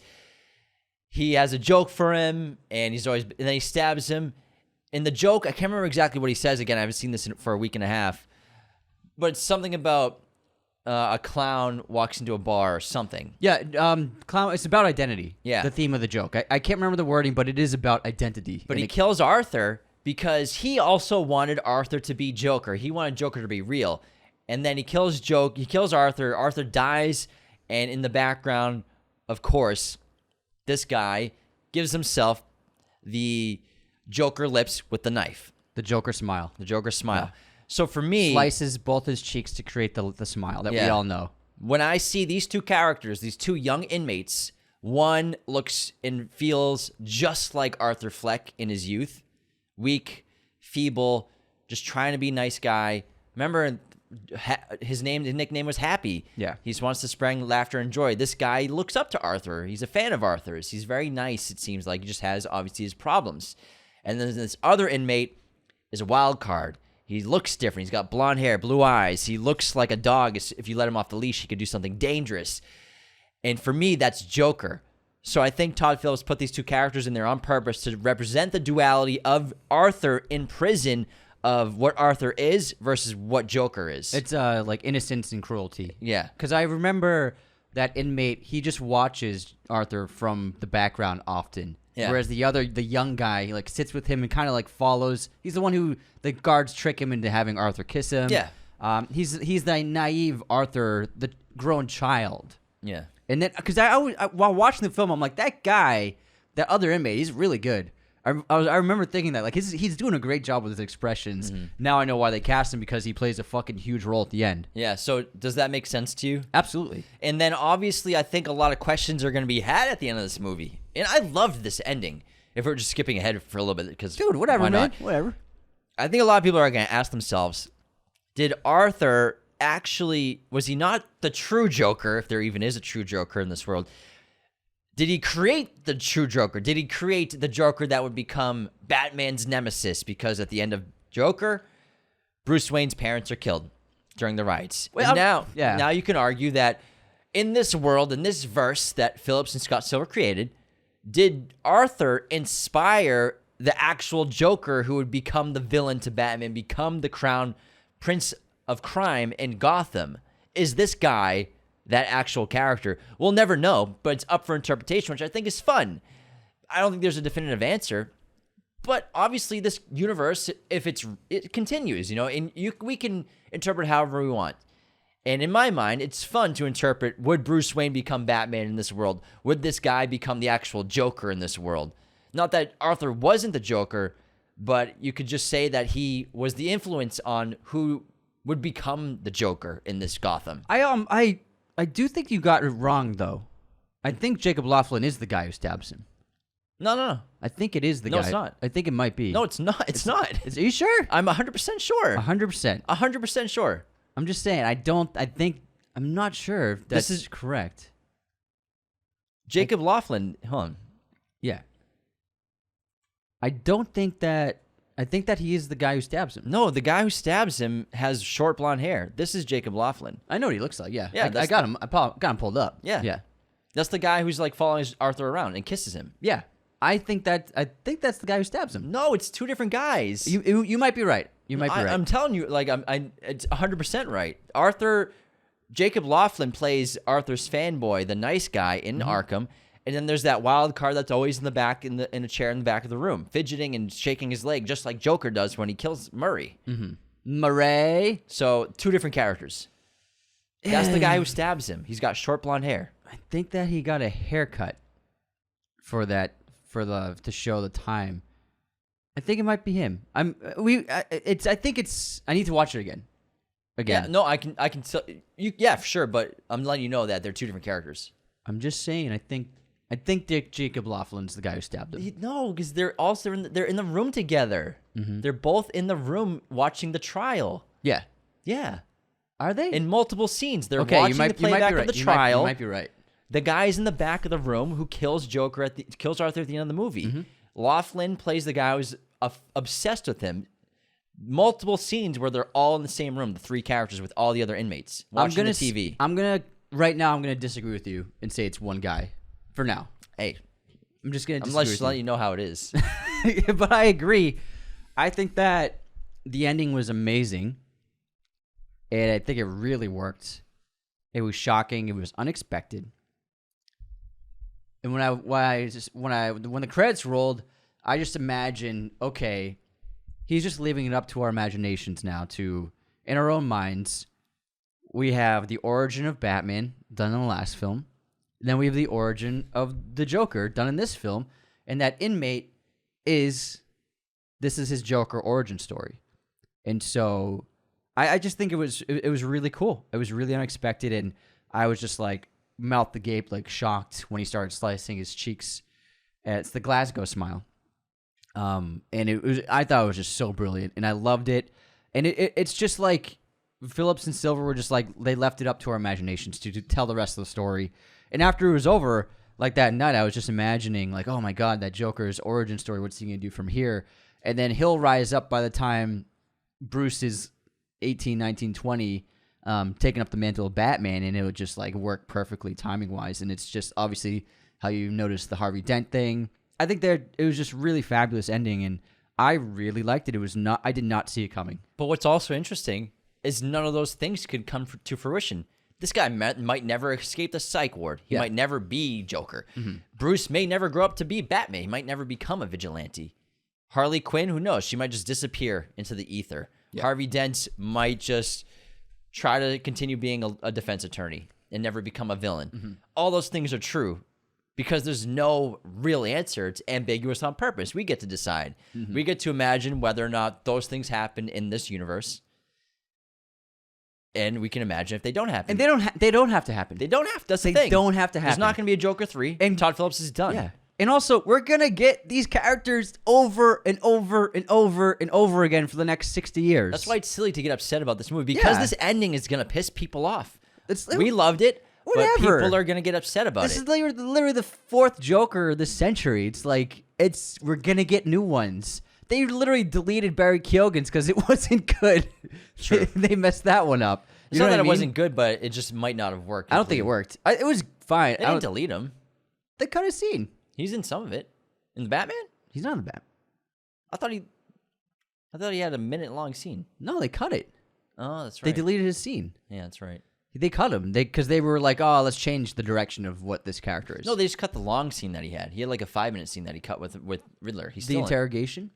he has a joke for him, and then he stabs him. In the joke, I can't remember exactly what he says again. I haven't seen this for a week and a half, but it's something about a clown walks into a bar or something. Yeah, clown. It's about identity. Yeah. The theme of the joke. I can't remember the wording, but it is about identity. But he kills Arthur because he also wanted Arthur to be Joker. He wanted Joker to be real. And then he kills Arthur. Arthur dies, and in the background, of course, this guy gives himself the Joker lips with the knife. The Joker smile. The Joker smile. Yeah. So for me, slices both his cheeks to create the smile that we all know. When I see these two characters, these two young inmates, one looks and feels just like Arthur Fleck in his youth. Weak, feeble, just trying to be a nice guy. Remember, his nickname was Happy. Yeah. He just wants to spread laughter and joy. This guy looks up to Arthur. He's a fan of Arthur's. He's very nice, it seems like. He just has, obviously, his problems. And then this other inmate is a wild card. He looks different. He's got blonde hair, blue eyes. He looks like a dog. If you let him off the leash, he could do something dangerous. And for me, that's Joker. So I think Todd Phillips put these two characters in there on purpose to represent the duality of Arthur in prison, of what Arthur is versus what Joker is. It's like innocence and cruelty. Yeah. Because I remember that inmate, he just watches Arthur from the background often. Yeah. Whereas the young guy, he like sits with him and kind of like follows. He's the one who the guards trick him into having Arthur kiss him. Yeah. He's the naive Arthur, the grown child. Yeah. And then, because while watching the film, I'm like, that guy, that other inmate, he's really good. I remember thinking that, like, he's doing a great job with his expressions. Mm-hmm. Now I know why they cast him, because he plays a fucking huge role at the end. Yeah, so does that make sense to you? Absolutely. And then, obviously, I think a lot of questions are going to be had at the end of this movie. And I loved this ending, if we're just skipping ahead for a little bit. Because dude, whatever, why man. Not? Whatever. I think a lot of people are going to ask themselves, did Arthur actually, was he not the true Joker, if there even is a true Joker in this world? Did he create the true Joker? Did he create the Joker that would become Batman's nemesis? Because at the end of Joker, Bruce Wayne's parents are killed during the riots. Well, now you can argue that in this world, in this verse that Phillips and Scott Silver created, did Arthur inspire the actual Joker who would become the villain to Batman, become the crown prince of crime in Gotham? Is this guy that actual character? We'll never know, but it's up for interpretation, which I think is fun. I don't think there's a definitive answer, but obviously this universe, if it continues, and we can interpret however we want. And in my mind, it's fun to interpret, would Bruce Wayne become Batman in this world? Would this guy become the actual Joker in this world? Not that Arthur wasn't the Joker, but you could just say that he was the influence on who would become the Joker in this Gotham. I do think you got it wrong, though. I think Jacob Laughlin is the guy who stabs him. No. I think it is the guy. No, it's not. I think it might be. No, it's not. It's not. Are you sure? I'm 100% sure. 100%. 100% sure. I'm just saying, I'm not sure if this is correct. Jacob Laughlin, hold on. Yeah. I think that he is the guy who stabs him. No, the guy who stabs him has short blonde hair. This is Jacob Laughlin. I know what he looks like, yeah. Yeah, I got him. I got him pulled up. Yeah. Yeah. That's the guy who's like following Arthur around and kisses him. Yeah. I think that's the guy who stabs him. No, it's two different guys. You might be right. You might be right. I'm telling you, like it's 100% right. Jacob Laughlin plays Arthur's fanboy, the nice guy in Arkham, and then there's that wild card that's always in the back in a chair in the back of the room, fidgeting and shaking his leg, just like Joker does when he kills Murray. Mm-hmm. Murray. So two different characters. That's the guy who stabs him. He's got short blonde hair. I think that he got a haircut to show the time. I think it might be him. I need to watch it again. again. Yeah, no, I can tell you. Yeah, sure, but I'm letting you know that they're two different characters. I'm just saying. I think Dick Jacob Laughlin's the guy who stabbed him. No, because they're also they're in the room together. They're both in the room watching the trial. Yeah. Yeah, Are they? in multiple scenes. They're okay, watching you might the be playback right. of the You trial. might be right. The guy's in the back of the room who kills kills Arthur at the end of the movie. Laughlin plays the guy who's obsessed with him. Multiple scenes where they're all in the same room, the three characters with all the other inmates watching the TV. I'm gonna disagree with you and say it's one guy for now. Hey, I'm just gonna I'm disagree just with letting you know how it is. you. But I agree. I think that the ending was amazing, and I think it really worked. It was shocking. It was unexpected. And when the credits rolled, I just imagined, okay, he's just leaving it up to our imaginations now to, in our own minds, we have the origin of Batman done in the last film. Then we have the origin of the Joker done in this film. And that inmate this is his Joker origin story. And so I just think it was really cool. It was really unexpected. And I was just like mouth agape, like shocked when he started slicing his cheeks. It's the Glasgow smile. And I thought it was just so brilliant, and I loved it. And it's just like Phillips and Silver were just like, they left it up to our imaginations to tell the rest of the story. And after it was over, like that night, I was just imagining, like, oh my God, that Joker's origin story, what's he going to do from here? And then he'll rise up by the time Bruce is 18, 19, 20, taking up the mantle of Batman, and it would just like work perfectly timing-wise. And it's just obviously how you notice the Harvey Dent thing. I think it was just really fabulous ending, and I really liked it. I did not see it coming. But what's also interesting is none of those things could come to fruition. This guy might never escape the psych ward. He might never be Joker. Bruce may never grow up to be Batman. He might never become a vigilante. Harley Quinn, who knows? She might just disappear into the ether. Yeah. Harvey Dent might just try to continue being a defense attorney and never become a villain. All those things are true because there's no real answer. It's ambiguous on purpose. We get to decide. We get to imagine whether or not those things happen in this universe. And we can imagine if they don't happen. And they don't have to happen. They don't have to. That's the thing. They don't have to happen. There's not going to be a Joker 3. And Todd Phillips is done. Yeah. And also, we're going to get these characters over and over and over and over again for the next 60 years. That's why it's silly to get upset about this movie, because this ending is going to piss people off. We loved it, whatever. But people are going to get upset about This is literally the fourth Joker this century. It's like, we're going to get new ones. They literally deleted Barry Keoghan's because it wasn't good. Sure. They messed that one up. It's not that it wasn't good, but it just might not have worked. I don't think it worked. It was fine. They didn't delete him. They cut a scene. He's in some of it. In the Batman? He's not in the Batman. I thought he had a minute-long scene. No, they cut it. Oh, that's right. They deleted his scene. Yeah, that's right. They cut him because they were like, oh, let's change the direction of what this character is. No, they just cut the long scene that he had. He had like a 5-minute scene that he cut with Riddler. He's the still interrogation.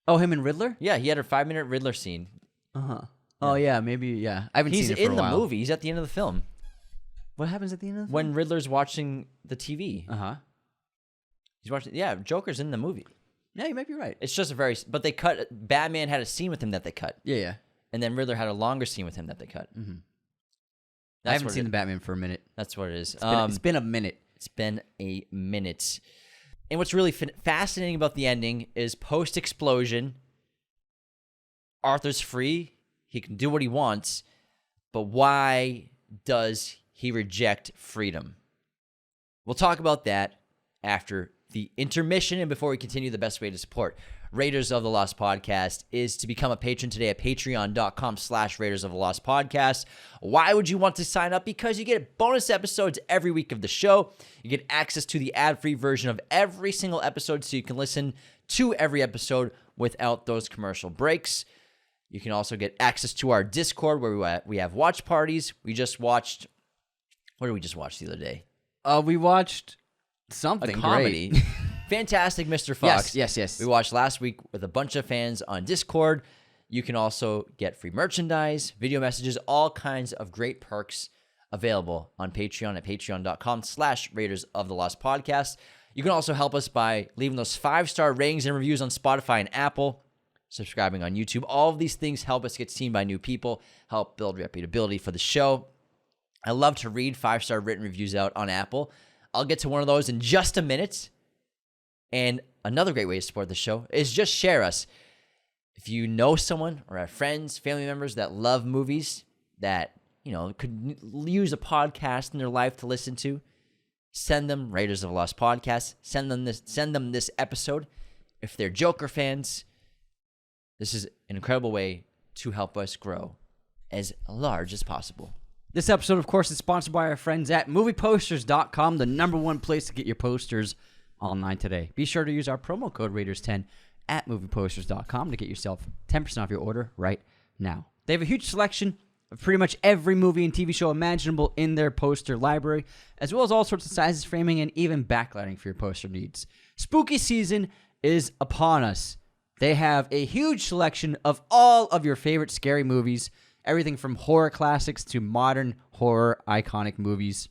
Oh, him and Riddler? Yeah, he had a 5-minute Riddler scene. Yeah. Oh yeah, maybe yeah. I haven't seen it for a while. He's in the movie. He's at the end of the film. What happens at the end of the film? When Riddler's watching the TV. He's watching. Yeah, Joker's in the movie. Yeah, you might be right. It's just but they cut. Batman had a scene with him that they cut. Yeah. And then Riddler had a longer scene with him that they cut. I haven't seen the Batman for a minute. That's what it is. It's been a minute. It's been a minute. And what's really fascinating about the ending is post-explosion, Arthur's free. He can do what he wants. But why does he reject freedom? We'll talk about that after the intermission. And before we continue, the best way to support Raiders of the Lost Podcast is to become a patron today at patreon.com/Raiders of the Lost Podcast. Why would you want to sign up? Because you get bonus episodes every week of the show. You get access to the ad-free version of every single episode, so you can listen to every episode without those commercial breaks. You can also get access to our Discord where we have watch parties. What did we just watch the other day? We watched something a comedy. Great. Fantastic Mr. Fox. Yes. We watched last week with a bunch of fans on Discord. You can also get free merchandise, video messages, all kinds of great perks available on Patreon at patreon.com/Raiders of the Lost Podcast. You can also help us by leaving those 5-star ratings and reviews on Spotify and Apple. subscribing on YouTube. All of these things help us get seen by new people, help build reputability for the show. I love to read 5-star written reviews out on Apple. I'll get to one of those in just a minute. And another great way to support the show is just share us. If you know someone or have friends, family members that love movies that, could use a podcast in their life to listen to, send them Raiders of the Lost podcast. Send them this episode. If they're Joker fans, this is an incredible way to help us grow as large as possible. This episode, of course, is sponsored by our friends at movieposters.com, the #1 place to get your posters online today. Be sure to use our promo code Raiders10 at movieposters.com to get yourself 10% off your order right now. They have a huge selection of pretty much every movie and TV show imaginable in their poster library, as well as all sorts of sizes, framing, and even backlighting for your poster needs. Spooky season is upon us. They have a huge selection of all of your favorite scary movies, everything from horror classics to modern horror iconic movies.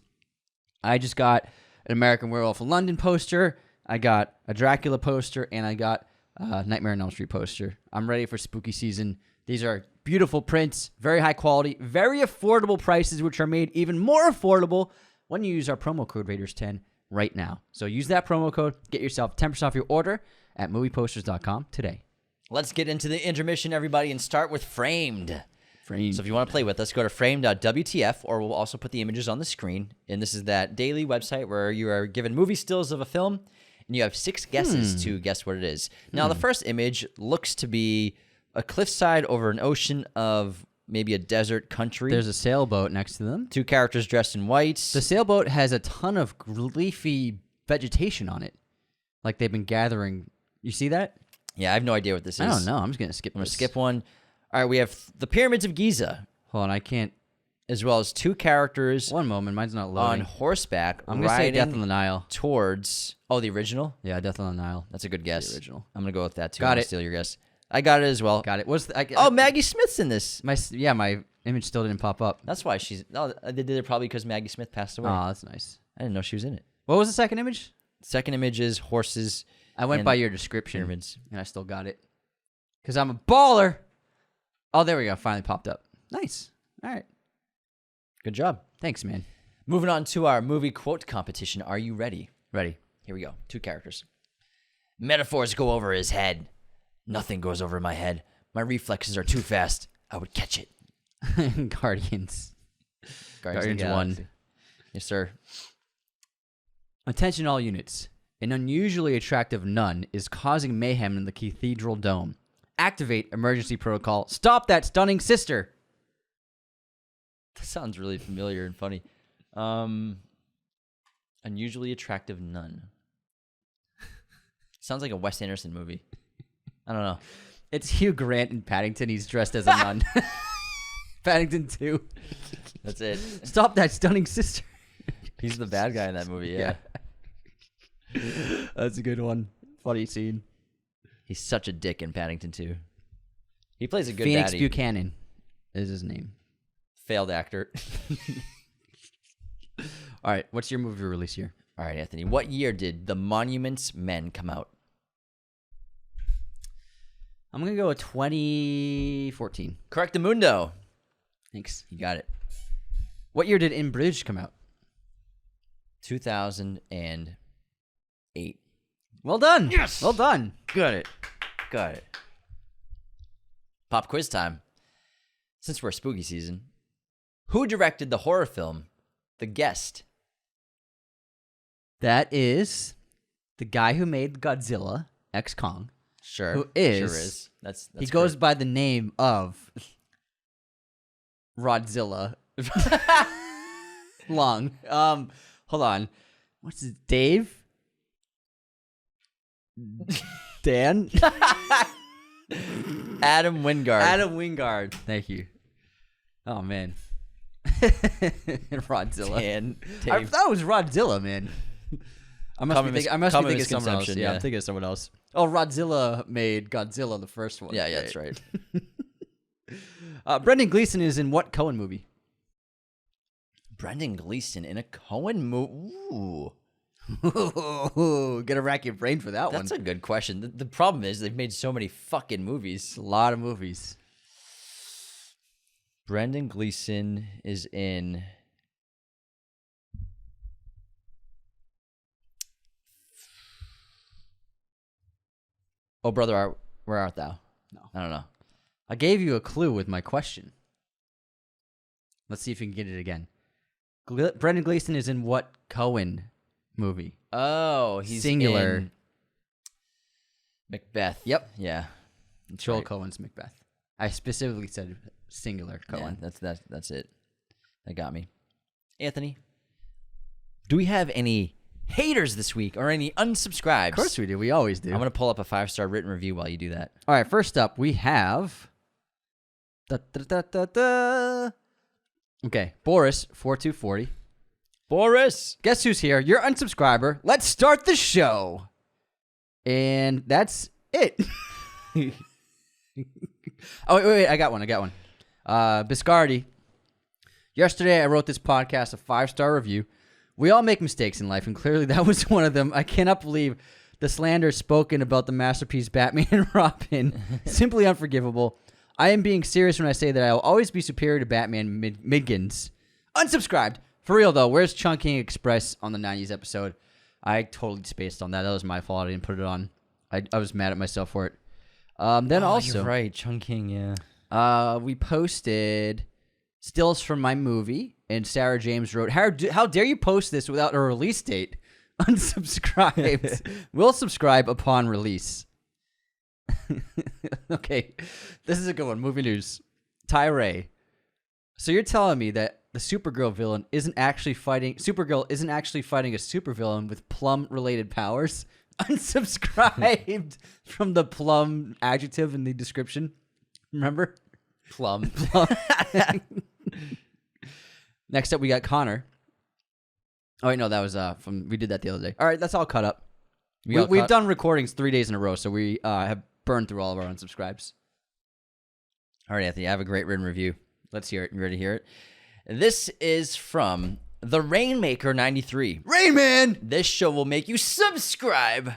I just got an American Werewolf in London poster, I got a Dracula poster, and I got a Nightmare on Elm Street poster. I'm ready for spooky season. These are beautiful prints, very high quality, very affordable prices, which are made even more affordable when you use our promo code Raiders10 right now. So use that promo code, get yourself 10% off your order at movieposters.com today. Let's get into the intermission, everybody, and start with Framed. So if you want to play with us, go to frame.wtf, or we'll also put the images on the screen. And this is that daily website where you are given movie stills of a film, and you have 6 guesses to guess what it is. Now, the first image looks to be a cliffside over an ocean of maybe a desert country. There's a sailboat next to them. 2 characters dressed in white. The sailboat has a ton of leafy vegetation on it. Like they've been gathering. You see that? Yeah, I have no idea what this is. I don't know. I'm just going to skip I'm going this. to skip one. All right, we have the Pyramids of Giza, Hold on, I can't. as well as 2 characters One moment, mine's not on loading. horseback I'm going to say riding Death on the Nile. towards... Oh, the original? Yeah, Death on the Nile. That's a good guess. The original. I'm going to go with that, too. Got I'm gonna it. steal your guess. I got it as well. Got it. What's the, Oh, Maggie Smith's in this. my image still didn't pop up. That's why she's... Oh, they did it probably because Maggie Smith passed away. Oh, that's nice. I didn't know she was in it. What was the second image? Second image is horses. I went and by your description, pyramids. and I still got it. Because I'm a baller. Oh, there we go. Finally popped up. Nice. All right. Good job. Thanks, man. Moving on to our movie quote competition. Are you ready? Ready. Here we go. 2 characters. Metaphors go over his head. Nothing goes over my head. My reflexes are too fast. I would catch it. Guardians. Guardians of the 1. Galaxy. Yes, sir. Attention all units. An unusually attractive nun is causing mayhem in the cathedral dome. Activate emergency protocol. Stop that stunning sister. That sounds really familiar and funny. Unusually attractive nun. Sounds like a Wes Anderson movie. I don't know. It's Hugh Grant in Paddington. He's dressed as a nun. Paddington 2. That's it. Stop that stunning sister. He's the bad guy in that movie, yeah. That's a good one. Funny scene. He's such a dick in Paddington 2. He plays a good Phoenix baddie. Buchanan is his name. Failed actor. All right, what's your movie release year? All right, Anthony. What year did The Monuments Men come out? I'm going to go with 2014. Correctamundo. Thanks. You got it. What year did In Bruges come out? 2008. Well done. Yes. Well done. Got it. Got it. Pop quiz time. Since we're spooky season, who directed the horror film The Guest? That is the guy who made Godzilla X Kong. Sure. Who is? Sure is. That's He goes correct. by the name of Rodzilla. Long. Hold on. What's his Dave? Dan? Adam Wingard. Adam Wingard. Thank you. Oh man. Rodzilla. Dan. I Dave. thought it was Rodzilla, man. I must Common be thinking of someone else. misconception, Yeah, yeah. I'm thinking of someone else. Oh, Rodzilla made Godzilla the first one. Yeah, that's right. Brendan Gleeson is in what Coen movie? Brendan Gleeson in a Coen movie. Ooh. Gotta rack your brain for that That's one. a good question. The problem is they've made so many fucking movies. A lot of movies. Brendan Gleeson is in. Oh, brother, where art thou? No. I don't know. I gave you a clue with my question. Let's see if you can get it again. Brendan Gleeson is in what Cohen movie? Oh, he's Singular. in Macbeth. Yep. Yeah. That's Joel right. Cohen's Macbeth. I specifically said singular Cohen. Yeah, that's it. That got me. Anthony, do we have any haters this week or any unsubscribes? Of course we do. We always do. I'm going to pull up a 5-star written review while you do that. All right, first up, we have... Okay, Boris4240. Boris! Guess who's here? Your unsubscriber. Let's start the show. And that's it. Oh, wait, I got one. Biscardi. Yesterday, I wrote this podcast a 5-star review. We all make mistakes in life, and clearly that was one of them. I cannot believe the slander spoken about the masterpiece Batman and Robin. Simply unforgivable. I am being serious when I say that I will always be superior to Batman Midgins. Unsubscribed. For real, though, where's Chungking Express on the 90s episode? I totally spaced on that. That was my fault. I didn't put it on. I was mad at myself for it. Then also... You're right, Chungking, yeah. we posted stills from my movie, and Sarah James wrote, how dare you post this without a release date? Unsubscribed. We'll subscribe upon release. Okay, this is a good one. Movie news. Tyree. So you're telling me that the Supergirl villain isn't actually fighting... Supergirl isn't actually fighting a supervillain with plum-related powers? Unsubscribed from the plum adjective in the description. Remember? Plum. Next up, we got Connor. Oh, wait, no, that was from... We did that the other day. All right, that's all cut up. We've done recordings 3 days in a row, so we have burned through all of our unsubscribes. All right, Anthony, I have a great written review. Let's hear it. You ready to hear it? This is from the Rainmaker 93. Rain Man! This show will make you subscribe.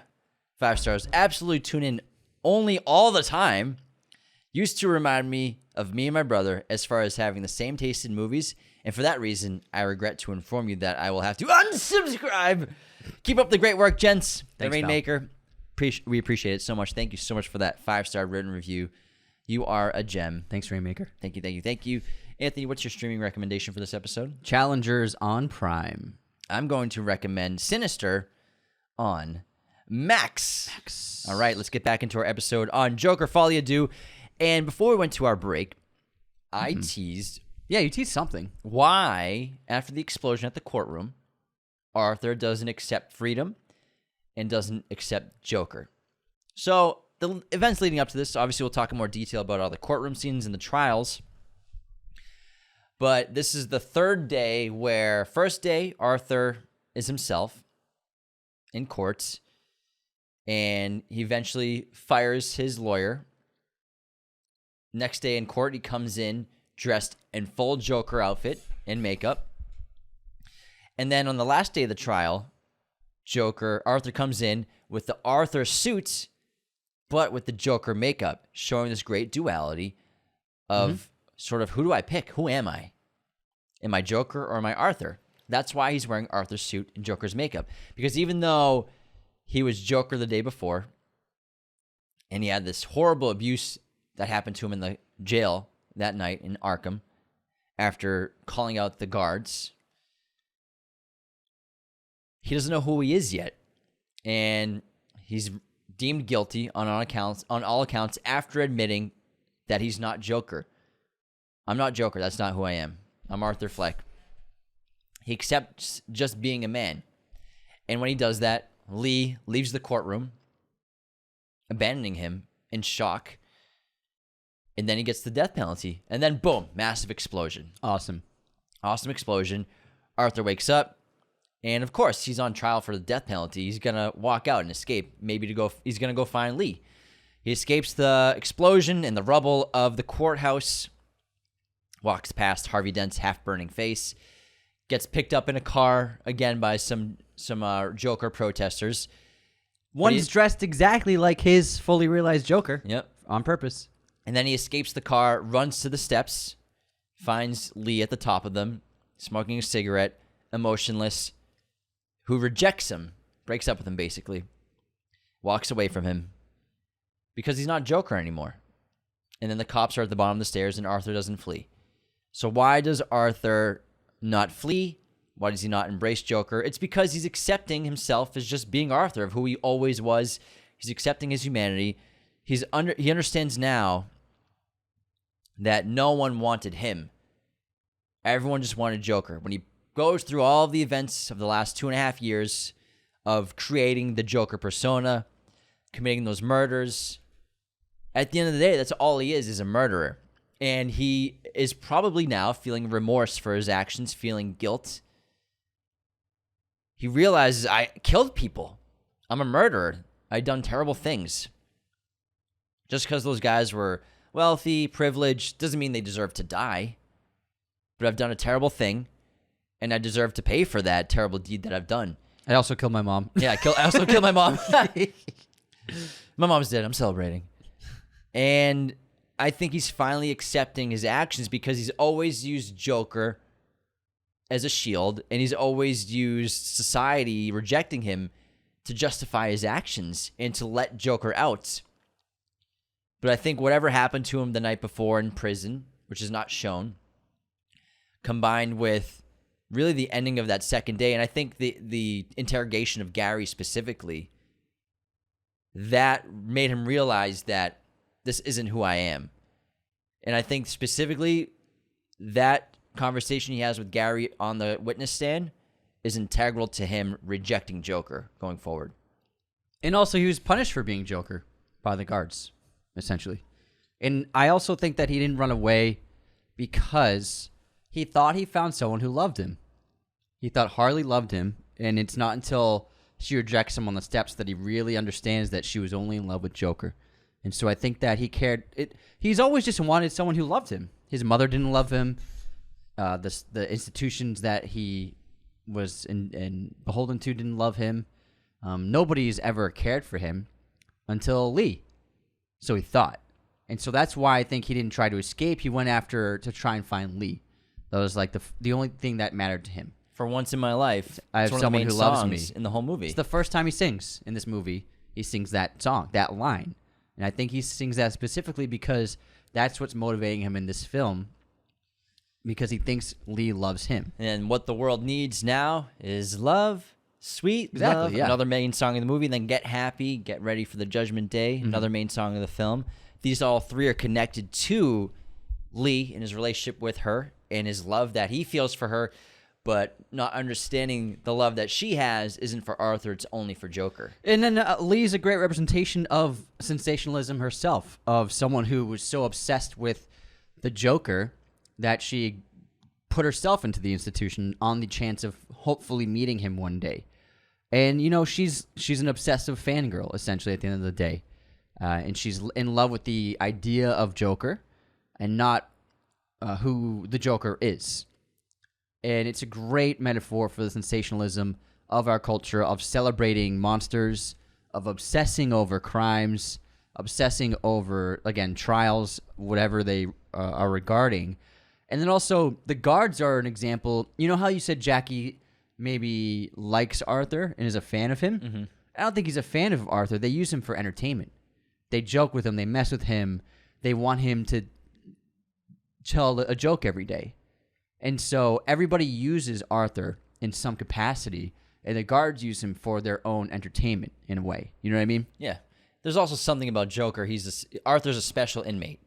5 stars. Absolutely tune in only all the time. Used to remind me of me and my brother as far as having the same taste in movies. And for that reason, I regret to inform you that I will have to unsubscribe. Keep up the great work, gents. Thanks, the Rainmaker. We appreciate it so much. Thank you so much for that 5-star written review. You are a gem. Thanks, Rainmaker. Thank you. Anthony, what's your streaming recommendation for this episode? Challengers on Prime. I'm going to recommend Sinister on Max. All right, let's get back into our episode on Joker Folie Deux. And before we went to our break, I teased... Yeah, you teased something. Why, after the explosion at the courtroom, Arthur doesn't accept freedom and doesn't accept Joker. So, the events leading up to this, obviously we'll talk in more detail about all the courtroom scenes and the trials. But this is the third day where, first day, Arthur is himself in court, and he eventually fires his lawyer. Next day in court, he comes in dressed in full Joker outfit and makeup. And then on the last day of the trial, Arthur comes in with the Arthur suit, but with the Joker makeup, showing this great duality of sort of, who do I pick? Who am I? Am I Joker or am I Arthur? That's why he's wearing Arthur's suit and Joker's makeup. Because even though he was Joker the day before, and he had this horrible abuse that happened to him in the jail that night in Arkham, after calling out the guards, he doesn't know who he is yet. And he's deemed guilty on all accounts after admitting that he's not Joker. I'm not Joker. That's not who I am. I'm Arthur Fleck. He accepts just being a man. And when he does that, Lee leaves the courtroom, abandoning him in shock. And then he gets the death penalty. And then, boom, massive explosion. Awesome Explosion. Arthur wakes up. And, of course, he's on trial for the death penalty. He's going to walk out and escape. He's going to go find Lee. He escapes the explosion in the rubble of the courthouse. Walks past Harvey Dent's half-burning face. Gets picked up in a car, again, by some Joker protesters. One's dressed exactly like his fully realized Joker. Yep. On purpose. And then he escapes the car, runs to the steps, finds Lee at the top of them, smoking a cigarette, emotionless, who rejects him, breaks up with him basically, walks away from him because he's not Joker anymore. And then the cops are at the bottom of the stairs and Arthur doesn't flee. So why does Arthur not flee? Why does he not embrace Joker? It's because he's accepting himself as just being Arthur, of who he always was. He's accepting his humanity. He understands now that no one wanted him. Everyone just wanted Joker. When he goes through all of the events of the last 2.5 years of creating the Joker persona, committing those murders, at the end of the day, that's all he is a murderer. And he is probably now feeling remorse for his actions, feeling guilt. He realizes, I killed people. I'm a murderer. I've done terrible things. Just because those guys were wealthy, privileged, doesn't mean they deserve to die. But I've done a terrible thing, and I deserve to pay for that terrible deed that I've done. I also killed my mom. Yeah, I also killed my mom. My mom's dead. I'm celebrating. And I think he's finally accepting his actions because he's always used Joker as a shield, and he's always used society rejecting him to justify his actions and to let Joker out. But I think whatever happened to him the night before in prison, which is not shown, combined with really the ending of that second day, and I think the interrogation of Gary specifically, that made him realize that this isn't who I am. And I think specifically that conversation he has with Gary on the witness stand is integral to him rejecting Joker going forward. And also, he was punished for being Joker by the guards, essentially. And I also think that he didn't run away because he thought he found someone who loved him. He thought Harley loved him, and it's not until she rejects him on the steps that he really understands that she was only in love with Joker. And so I think that he cared. He's always just wanted someone who loved him. His mother didn't love him. The institutions that he was in beholden to didn't love him. Nobody's ever cared for him until Lee. So he thought. And so that's why I think he didn't try to escape. He went after to try and find Lee. That was like the only thing that mattered to him. For once in my life, I have it's one someone of the who main loves songs me. in the whole movie. It's the first time he sings in this movie. He sings that song, that line. And I think he sings that specifically because that's what's motivating him in this film, because he thinks Lee loves him. And what the world needs now is love, sweet Exactly, love, yeah. another main song in the movie. And then Get Happy, Get Ready for the Judgment Day, another main song of the film. These all three are connected to Lee and his relationship with her and his love that he feels for her, but not understanding the love that she has isn't for Arthur, it's only for Joker. And then Lee's a great representation of sensationalism herself, of someone who was so obsessed with the Joker that she put herself into the institution on the chance of hopefully meeting him one day. And, you know, she's an obsessive fangirl, essentially, at the end of the day. And she's in love with the idea of Joker and not who the Joker is. And it's a great metaphor for the sensationalism of our culture, of celebrating monsters, of obsessing over crimes, obsessing over, again, trials, whatever they are regarding. And then also, the guards are an example. You know how you said Jackie maybe likes Arthur and is a fan of him? Mm-hmm. I don't think he's a fan of Arthur. They use him for entertainment. They joke with him. They mess with him. They want him to tell a joke every day. And so everybody uses Arthur in some capacity, and the guards use him for their own entertainment in a way. You know what I mean? Yeah. There's also something about Joker. Arthur's a special inmate.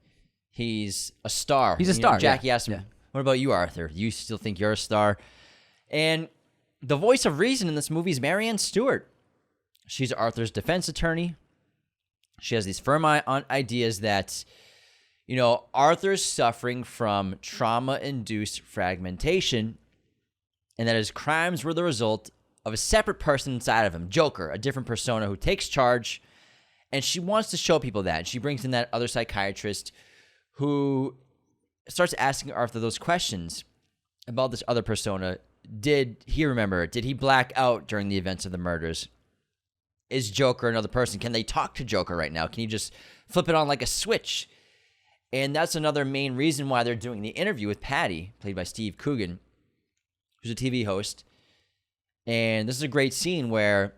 He's a star. He's a star, Jackie yeah. asked him, Yeah. what about you, Arthur? Do you still think you're a star? And the voice of reason in this movie is Marianne Stewart. She's Arthur's defense attorney. She has these firm ideas that, you know, Arthur's suffering from trauma-induced fragmentation, and that his crimes were the result of a separate person inside of him, Joker, a different persona who takes charge, and she wants to show people that. She brings in that other psychiatrist who starts asking Arthur those questions about this other persona did he remember? Did he black out during the events of the murders? Is Joker another person? Can they talk to Joker right now? Can you just flip it on like a switch? And that's another main reason why they're doing the interview with Patty, played by Steve Coogan, who's a TV host. And this is a great scene where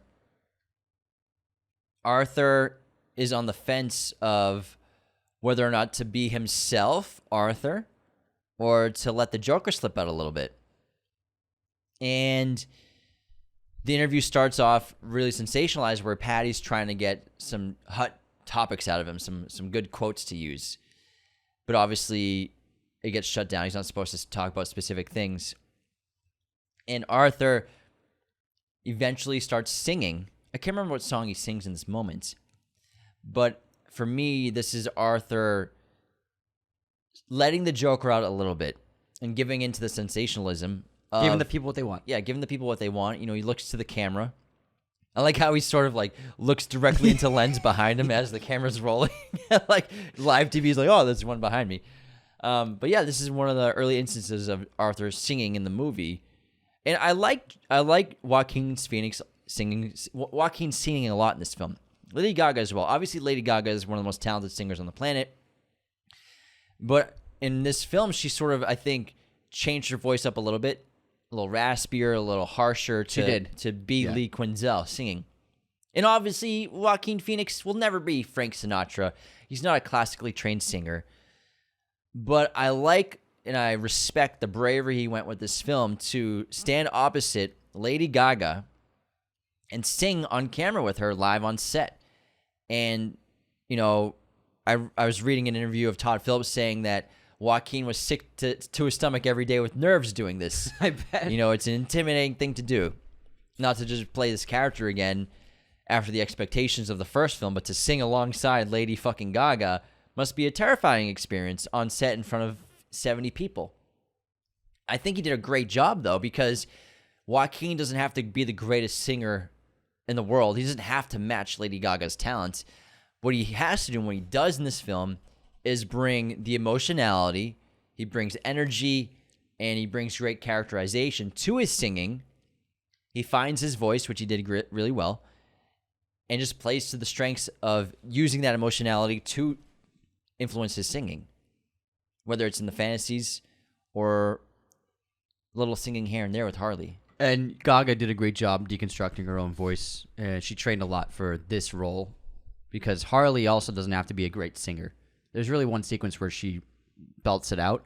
Arthur is on the fence of whether or not to be himself, Arthur, or to let the Joker slip out a little bit. And the interview starts off really sensationalized, where Patty's trying to get some hot topics out of him, some good quotes to use. But obviously, it gets shut down. He's not supposed to talk about specific things. And Arthur eventually starts singing. I can't remember what song he sings in this moment. But for me, this is Arthur letting the Joker out a little bit and giving into the sensationalism. Giving the people what they want. Yeah, giving the people what they want. You know, he looks to the camera. I like how he sort of like looks directly into lens behind him as the camera's rolling. Like live TV is like, oh, there's one behind me. But yeah, this is one of the early instances of Arthur singing in the movie. And I like Joaquin Phoenix singing a lot in this film. Lady Gaga as well. Obviously, Lady Gaga is one of the most talented singers on the planet. But in this film, she sort of, I think, changed her voice up a little bit. A little raspier, a little harsher to be Lee Quinzel singing. And obviously, Joaquin Phoenix will never be Frank Sinatra. He's not a classically trained singer. But I like and I respect the bravery he went with this film to stand opposite Lady Gaga and sing on camera with her live on set. And, you know, I was reading an interview of Todd Phillips saying that Joaquin was sick to his stomach every day with nerves doing this. I bet. You know, it's an intimidating thing to do. Not to just play this character again after the expectations of the first film, but to sing alongside Lady fucking Gaga must be a terrifying experience on set in front of 70 people. I think he did a great job, though, because Joaquin doesn't have to be the greatest singer in the world. He doesn't have to match Lady Gaga's talents. What he has to do, and what he does in this film, is bring the emotionality, he brings energy, and he brings great characterization to his singing. He finds his voice, which he did really well, and just plays to the strengths of using that emotionality to influence his singing, whether it's in the fantasies or little singing here and there with Harley. And Gaga did a great job deconstructing her own voice. She trained a lot for this role because Harley also doesn't have to be a great singer. There's really one sequence where she belts it out.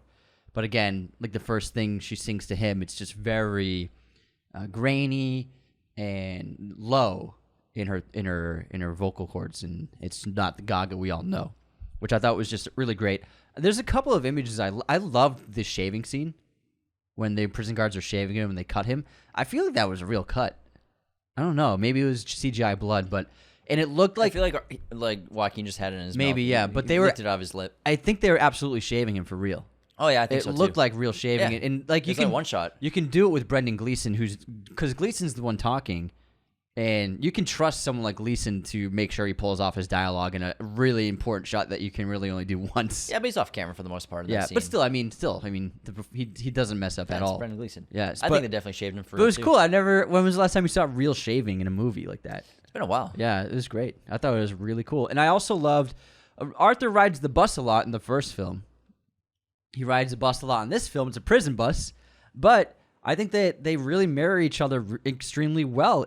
But again, like the first thing she sings to him, it's just very grainy and low in her vocal cords, and it's not the Gaga we all know, which I thought was just really great. There's a couple of images I loved the shaving scene when the prison guards are shaving him and they cut him. I feel like that was a real cut. I don't know, maybe it was CGI blood, and it looked like I feel like Joaquin just had it in his mouth. Maybe, yeah, but he they were licked it off his lip. I think they were absolutely shaving him for real. Oh yeah, I think It so too. looked like real shaving, Yeah. and like you It's can like one shot. You can do it with Brendan Gleeson, because Gleeson's the one talking, and you can trust someone like Gleeson to make sure he pulls off his dialogue in a really important shot that you can really only do once. Yeah, but he's off camera for the most part of Yeah, that scene. but still, he doesn't mess up at That's all. Brendan Gleeson. Yes, I but- think they definitely shaved him for But it was too. cool. When was the last time you saw real shaving in a movie like that? It's been a while. Yeah, it was great. I thought it was really cool. And I also loved Arthur rides the bus a lot in the first film. He rides the bus a lot in this film. It's a prison bus. But I think that they really mirror each other extremely well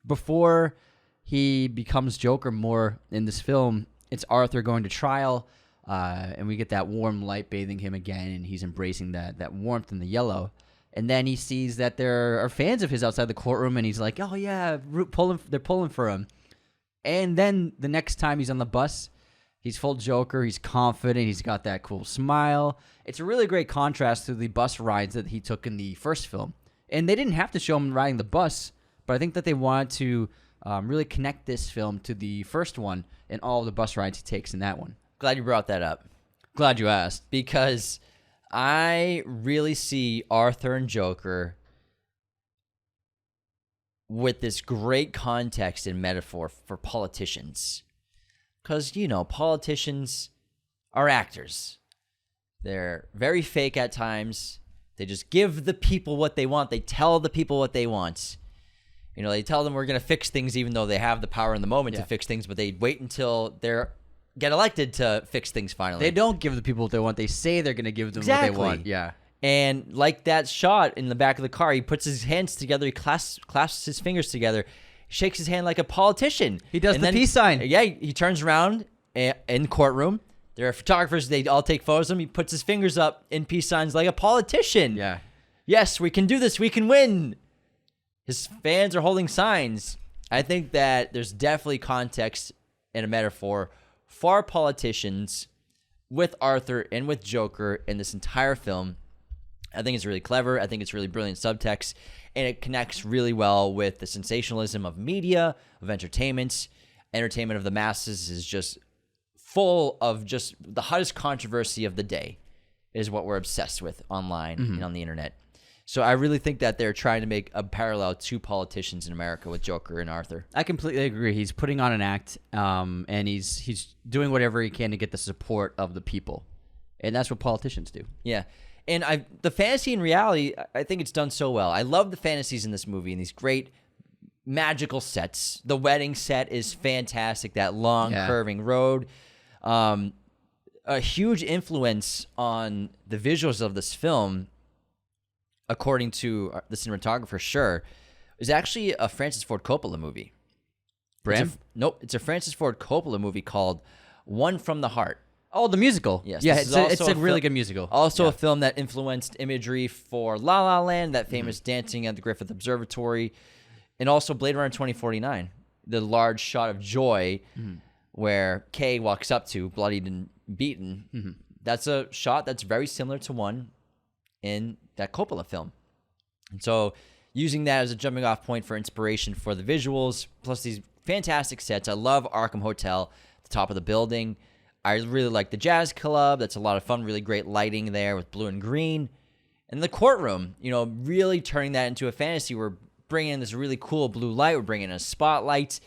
before he becomes Joker more in this film. It's Arthur going to trial, and we get that warm light bathing him again, and he's embracing that warmth in the yellow. And then he sees that there are fans of his outside the courtroom, and he's like, oh, yeah, they're pulling for him. And then the next time he's on the bus, he's full Joker. He's confident. He's got that cool smile. It's a really great contrast to the bus rides that he took in the first film. And they didn't have to show him riding the bus, but I think that they wanted to really connect this film to the first one and all of the bus rides he takes in that one. Glad you brought that up. Glad you asked. Because I really see Arthur and Joker with this great context and metaphor for politicians. Because, you know, politicians are actors. They're very fake at times. They just give the people what they want. They tell the people what they want. You know, they tell them we're going to fix things even though they have the power in the moment to fix things, but they wait until they're get elected to fix things finally. They don't give the people what they want. They say they're going to give them what they want. Yeah. And like that shot in the back of the car, he puts his hands together, he clasps his fingers together, shakes his hand like a politician. He does the peace sign. Yeah, he turns around in the courtroom. There are photographers. They all take photos of him. He puts his fingers up in peace signs like a politician. Yeah. Yes, we can do this. We can win. His fans are holding signs. I think that there's definitely context and a metaphor for politicians with Arthur and with Joker in this entire film. I think it's really clever. I think it's really brilliant subtext, and it connects really well with the sensationalism of media, of entertainment. Entertainment of the masses is just full of just the hottest controversy of the day is what we're obsessed with online and on the internet. So I really think that they're trying to make a parallel to politicians in America with Joker and Arthur. I completely agree. He's putting on an act, and he's doing whatever he can to get the support of the people, and that's what politicians do. Yeah, and the fantasy and reality, I think it's done so well. I love the fantasies in this movie and these great magical sets. The wedding set is fantastic. That long curving road, a huge influence on the visuals of this film. According to the cinematographer, sure, is actually a Francis Ford Coppola movie. Bram? Nope, it's a Francis Ford Coppola movie called One from the Heart. Oh, the musical. Yes. Yeah, this is it's also a really good musical. Also a film that influenced imagery for La La Land, that famous dancing at the Griffith Observatory, and also Blade Runner 2049, the large shot of joy where Kay walks up to, bloodied and beaten. That's a shot that's very similar to one in that Coppola film. And so using that as a jumping off point for inspiration for the visuals, plus these fantastic sets. I love Arkham Hotel, the top of the building. I really like the Jazz Club. That's a lot of fun, really great lighting there with blue and green. And the courtroom, you know, really turning that into a fantasy. We're bringing in this really cool blue light. We're bringing in a spotlight.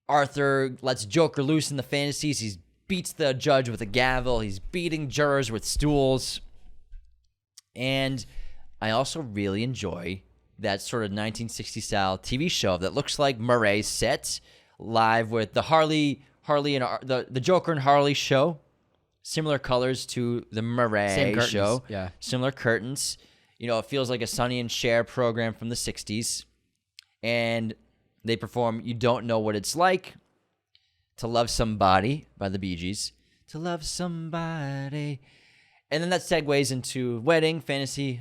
Arthur lets Joker loose in the fantasies. He beats the judge with a gavel. He's beating jurors with stools. And I also really enjoy that sort of 1960s style TV show that looks like Murray's set, live with the Harley and the Joker and Harley show. Similar colors to the Murray show. Yeah. Similar curtains. You know, it feels like a Sonny and Cher program from the 60s. And they perform You Don't Know What It's Like to Love Somebody by the Bee Gees. To love somebody. And then that segues into wedding, fantasy.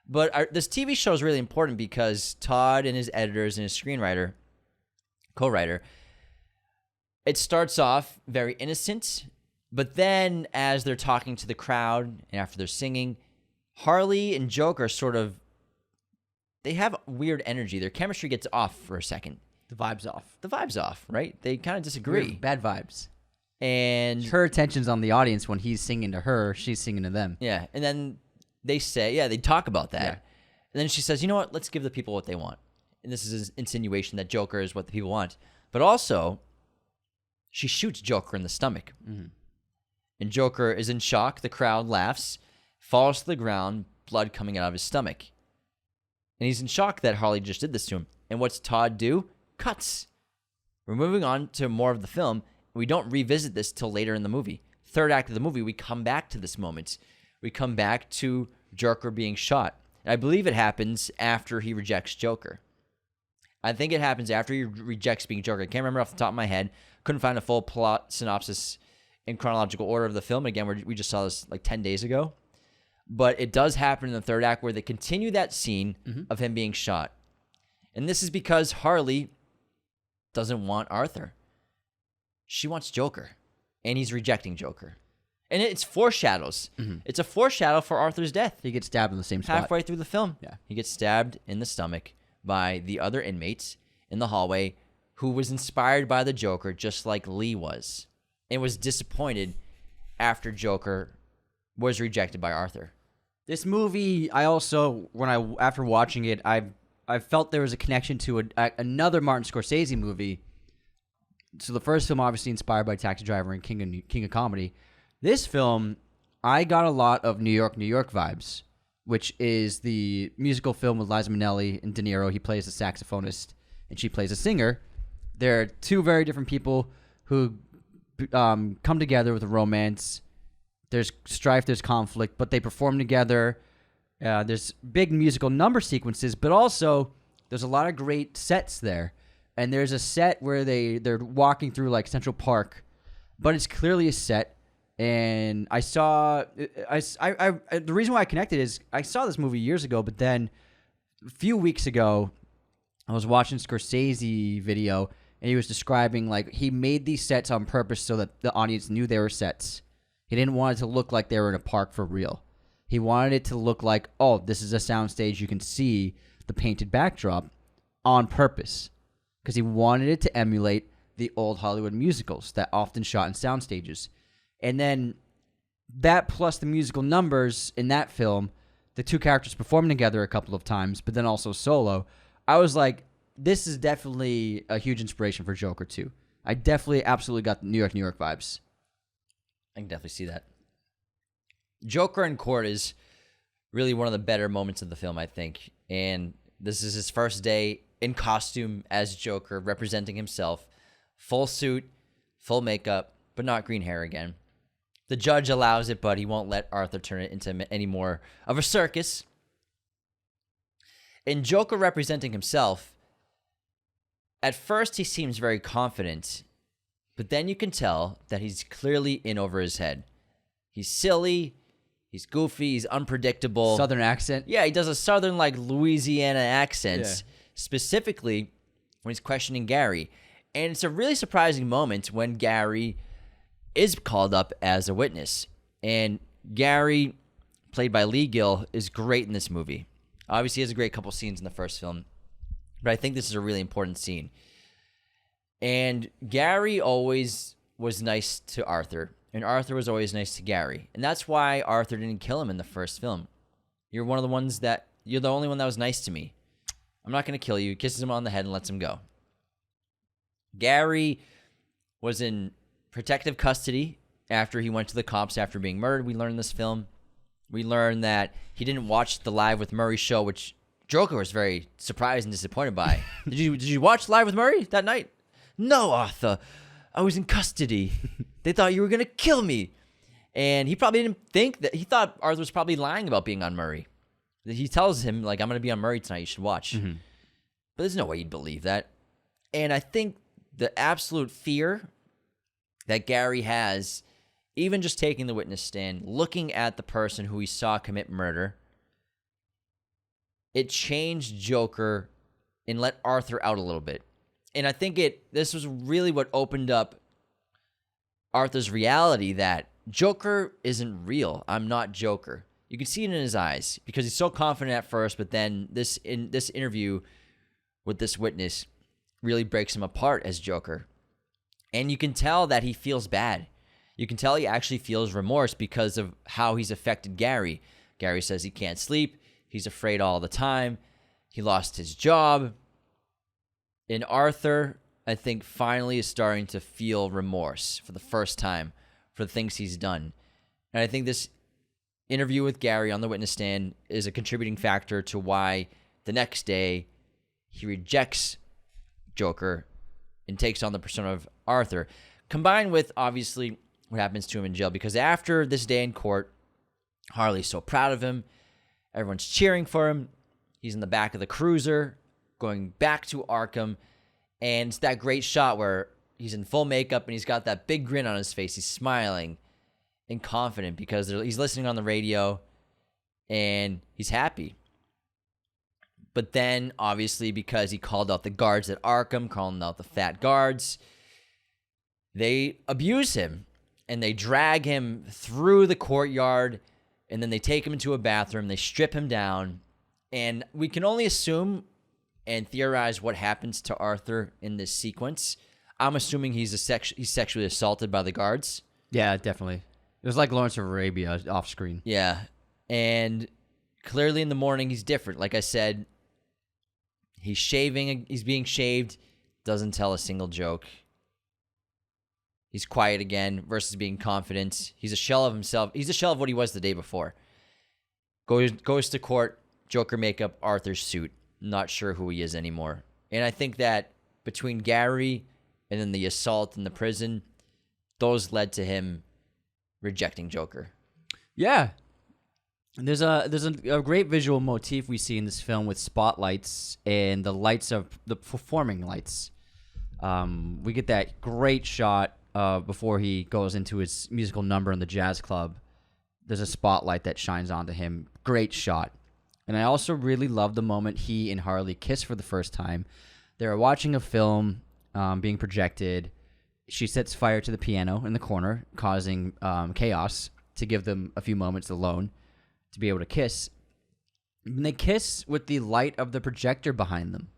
But this TV show is really important because Todd and his editors and his screenwriter, co-writer, it starts off very innocent, but then as they're talking to the crowd and after they're singing, Harley and Joker they have weird energy. Their chemistry gets off for a second. The vibe's off. Right? They kind of disagree. Weird, bad vibes. And her attention's on the audience when he's singing to her, she's singing to them. Yeah, and then they talk about that. Yeah. And then she says, you know what, let's give the people what they want. And this is an insinuation that Joker is what the people want. But also, she shoots Joker in the stomach. And Joker is in shock. The crowd laughs, falls to the ground, blood coming out of his stomach. And he's in shock that Harley just did this to him. And what's Todd do? Cuts. We're moving on to more of the film. We don't revisit this till later in the movie. Third act of the movie, we come back to this moment. We come back to Joker being shot. And I believe it happens after he rejects Joker. I think it happens after he rejects being Joker. I can't remember off the top of my head. Couldn't find a full plot synopsis in chronological order of the film. Again, we just saw this like 10 days ago. But it does happen in the third act where they continue that scene of him being shot. And this is because Harley doesn't want Arthur. She wants Joker. And he's rejecting Joker. And it's foreshadows. It's a foreshadow for Arthur's death. He gets stabbed in the same spot. Halfway through the film. Yeah. He gets stabbed in the stomach by the other inmates in the hallway who was inspired by the Joker just like Lee was. And was disappointed after Joker was rejected by Arthur. This movie, after watching it, I felt there was a connection to another Martin Scorsese movie. So the first film, obviously inspired by Taxi Driver and King of Comedy. This film, I got a lot of New York vibes. which is the musical film with Liza Minnelli and De Niro. He plays a saxophonist, and she plays a singer. They're two very different people who come together with a romance. There's strife, there's conflict, but they perform together. There's big musical number sequences, but also there's a lot of great sets there. And there's a set where they're walking through like Central Park, but it's clearly a set. And I saw, the reason why I connected is I saw this movie years ago, but then a few weeks ago, I was watching Scorsese video, and he was describing like he made these sets on purpose so that the audience knew they were sets. He didn't want it to look like they were in a park for real. He wanted it to look like, oh, this is a soundstage. You can see the painted backdrop on purpose because he wanted it to emulate the old Hollywood musicals that often shot in sound stages. And then that plus the musical numbers in that film, the two characters performing together a couple of times, but then also solo, I was like, this is definitely a huge inspiration for Joker 2. I definitely absolutely got the New York vibes. I can definitely see that. Joker in court is really one of the better moments of the film, I think. And this is his first day in costume as Joker, representing himself. Full suit, full makeup, but not green hair again. The judge allows it, but he won't let Arthur turn it into any more of a circus. In Joker representing himself, at first he seems very confident, but then you can tell that he's clearly in over his head. He's silly, he's goofy, he's unpredictable. Southern accent. Yeah, he does a southern, like, Louisiana accent, specifically when he's questioning Gary. And it's a really surprising moment when Gary is called up as a witness. And Gary, played by Lee Gill, is great in this movie. Obviously, he has a great couple scenes in the first film, but I think this is a really important scene. And Gary always was nice to Arthur, and Arthur was always nice to Gary. And that's why Arthur didn't kill him in the first film. You're the only one that was nice to me. I'm not going to kill you. Kisses him on the head and lets him go. Gary was in protective custody after he went to the cops after being murdered. We learned in this film. We learned that he didn't watch the Live with Murray show, which Joker was very surprised and disappointed by. Did you watch Live with Murray that night? No, Arthur. I was in custody. They thought you were going to kill me. And he probably didn't think that. He thought Arthur was probably lying about being on Murray. He tells him, like, I'm going to be on Murray tonight. You should watch. Mm-hmm. But there's no way he'd believe that. And I think the absolute fear that Gary has, even just taking the witness stand, looking at the person who he saw commit murder, it changed Joker and let Arthur out a little bit. And I think this was really what opened up Arthur's reality that Joker isn't real. I'm not Joker. You can see it in his eyes because he's so confident at first, but then this interview with this witness really breaks him apart as Joker. And you can tell that he feels bad. You can tell he actually feels remorse because of how he's affected Gary. Gary says he can't sleep. He's afraid all the time. He lost his job. And Arthur, I think, finally is starting to feel remorse for the first time for the things he's done. And I think this interview with Gary on the witness stand is a contributing factor to why the next day he rejects Joker and takes on the persona of Arthur, combined with, obviously, what happens to him in jail. Because after this day in court, Harley's so proud of him. Everyone's cheering for him. He's in the back of the cruiser going back to Arkham. And it's that great shot where he's in full makeup and he's got that big grin on his face. He's smiling and confident because he's listening on the radio and he's happy. But then, obviously, because he called out the guards at Arkham, calling out the fat guards, they abuse him. And they drag him through the courtyard, and then they take him into a bathroom. They strip him down. And we can only assume and theorize what happens to Arthur in this sequence. I'm assuming he's sexually assaulted by the guards. Yeah, definitely. It was like Lawrence of Arabia off screen. Yeah. And clearly in the morning, he's different. Like I said, he's being shaved, doesn't tell a single joke. He's quiet again versus being confident. He's a shell of himself. He's a shell of what he was the day before. Goes to court, Joker makeup, Arthur's suit. Not sure who he is anymore. And I think that between Gary and then the assault in the prison, those led to him rejecting Joker. Yeah. There's a great visual motif we see in this film with spotlights and the lights of the performing lights. We get that great shot before he goes into his musical number in the jazz club. There's a spotlight that shines onto him. Great shot. And I also really love the moment he and Harley kiss for the first time. They're watching a film being projected. She sets fire to the piano in the corner, causing chaos to give them a few moments alone to be able to kiss. And they kiss with the light of the projector behind them.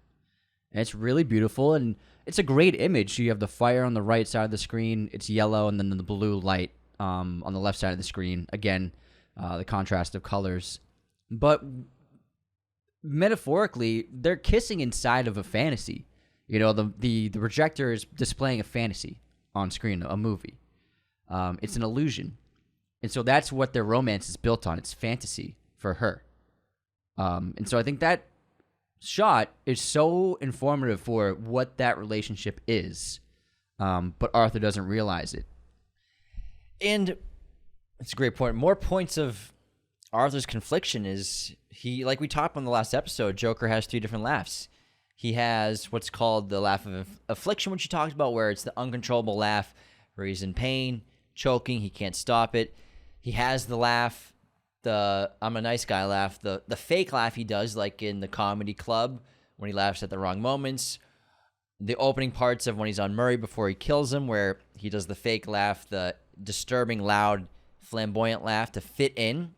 And it's really beautiful, and it's a great image. You have the fire on the right side of the screen. It's yellow, and then the blue light on the left side of the screen. Again, the contrast of colors. But metaphorically, they're kissing inside of a fantasy. You know, the projector is displaying a fantasy on screen, a movie. It's an illusion. And so that's what their romance is built on. It's fantasy for her. And so I think that shot is so informative for what that relationship is. But Arthur doesn't realize it. And it's a great point. More points of Arthur's confliction is he, like we talked on the last episode, Joker has 3 different laughs. He has what's called the laugh of affliction, which you talked about, where it's the uncontrollable laugh where he's in pain, choking, he can't stop it. He has the laugh, the I'm a nice guy laugh, the fake laugh he does, like in the comedy club when he laughs at the wrong moments. The opening parts of when he's on Murray before he kills him, where he does the fake laugh, the disturbing, loud, flamboyant laugh to fit in.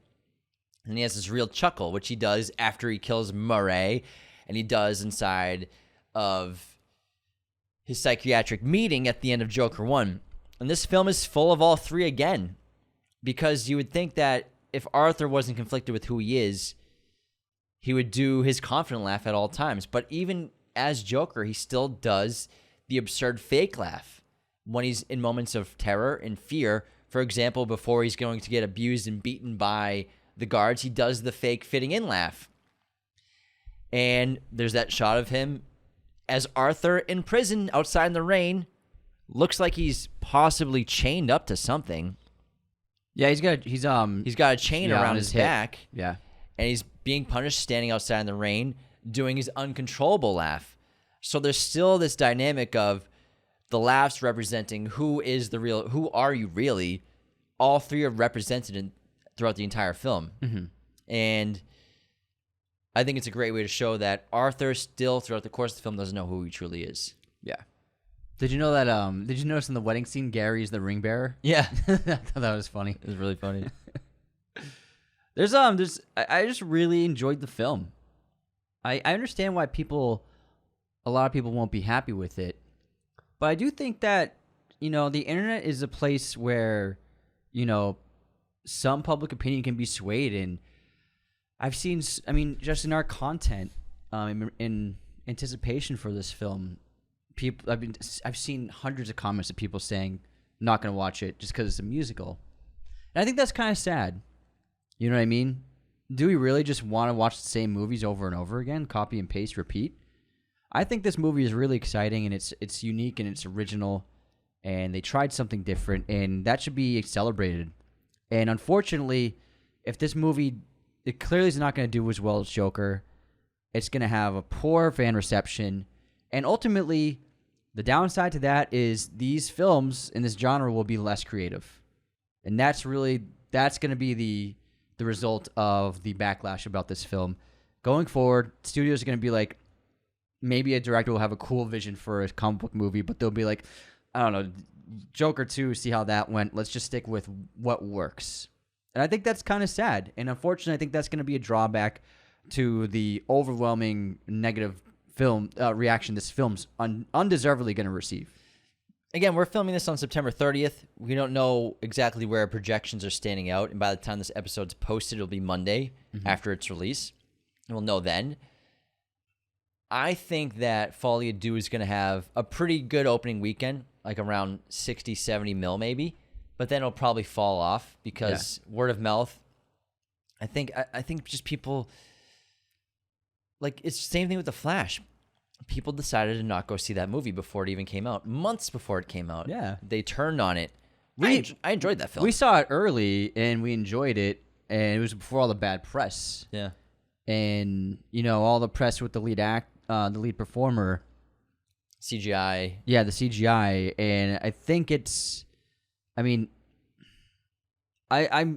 And he has this real chuckle, which he does after he kills Murray, and he does inside of his psychiatric meeting at the end of Joker 1. And this film is full of all 3 again, because you would think that if Arthur wasn't conflicted with who he is, he would do his confident laugh at all times. But even as Joker, he still does the absurd fake laugh when he's in moments of terror and fear. For example, before he's going to get abused and beaten by the guards, he does the fake fitting in laugh. And there's that shot of him as Arthur in prison outside in the rain. Looks like he's possibly chained up to something. Yeah, he's got a chain around his back. Yeah. And he's being punished standing outside in the rain, doing his uncontrollable laugh. So there's still this dynamic of the laughs representing who are you really? All 3 are represented throughout the entire film. Mm-hmm. And I think it's a great way to show that Arthur still, throughout the course of the film, doesn't know who he truly is. Yeah. Did you know that? Did you notice in the wedding scene, Gary's the ring bearer? Yeah. I thought that was funny. It was really funny. I just really enjoyed the film. I understand why a lot of people won't be happy with it, but I do think that, you know, the internet is a place where, you know, some public opinion can be swayed, and just in our content, in anticipation for this film, I've seen hundreds of comments of people saying not going to watch it just because it's a musical, and I think that's kind of sad. You know what I mean? Do we really just want to watch the same movies over and over again, copy and paste, repeat? I think this movie is really exciting, and it's unique and it's original, and they tried something different, and that should be celebrated. And unfortunately, if this movie, it clearly is not going to do as well as Joker, it's going to have a poor fan reception, and ultimately, the downside to that is these films in this genre will be less creative. And that's going to be the result of the backlash about this film. Going forward, studios are going to be like, maybe a director will have a cool vision for a comic book movie, but they'll be like, I don't know, Joker 2, see how that went. Let's just stick with what works. And I think that's kind of sad. And unfortunately, I think that's going to be a drawback to the overwhelming negative film reaction this film's undeservedly going to receive. Again, we're filming this on September 30th. We don't know exactly where projections are standing out, and by the time this episode's posted, it'll be Monday after its release. And we'll know then. I think that Folie Deux is going to have a pretty good opening weekend, like around 60, 70 mil maybe, but then it'll probably fall off because word of mouth I think just people, like, it's the same thing with The Flash. People decided to not go see that movie before it even came out. Months before it came out. Yeah. They turned on it. I enjoyed that film. We saw it early and we enjoyed it, and it was before all the bad press. Yeah. And all the press with the lead performer, CGI. Yeah, the CGI, and I think it's. I mean, I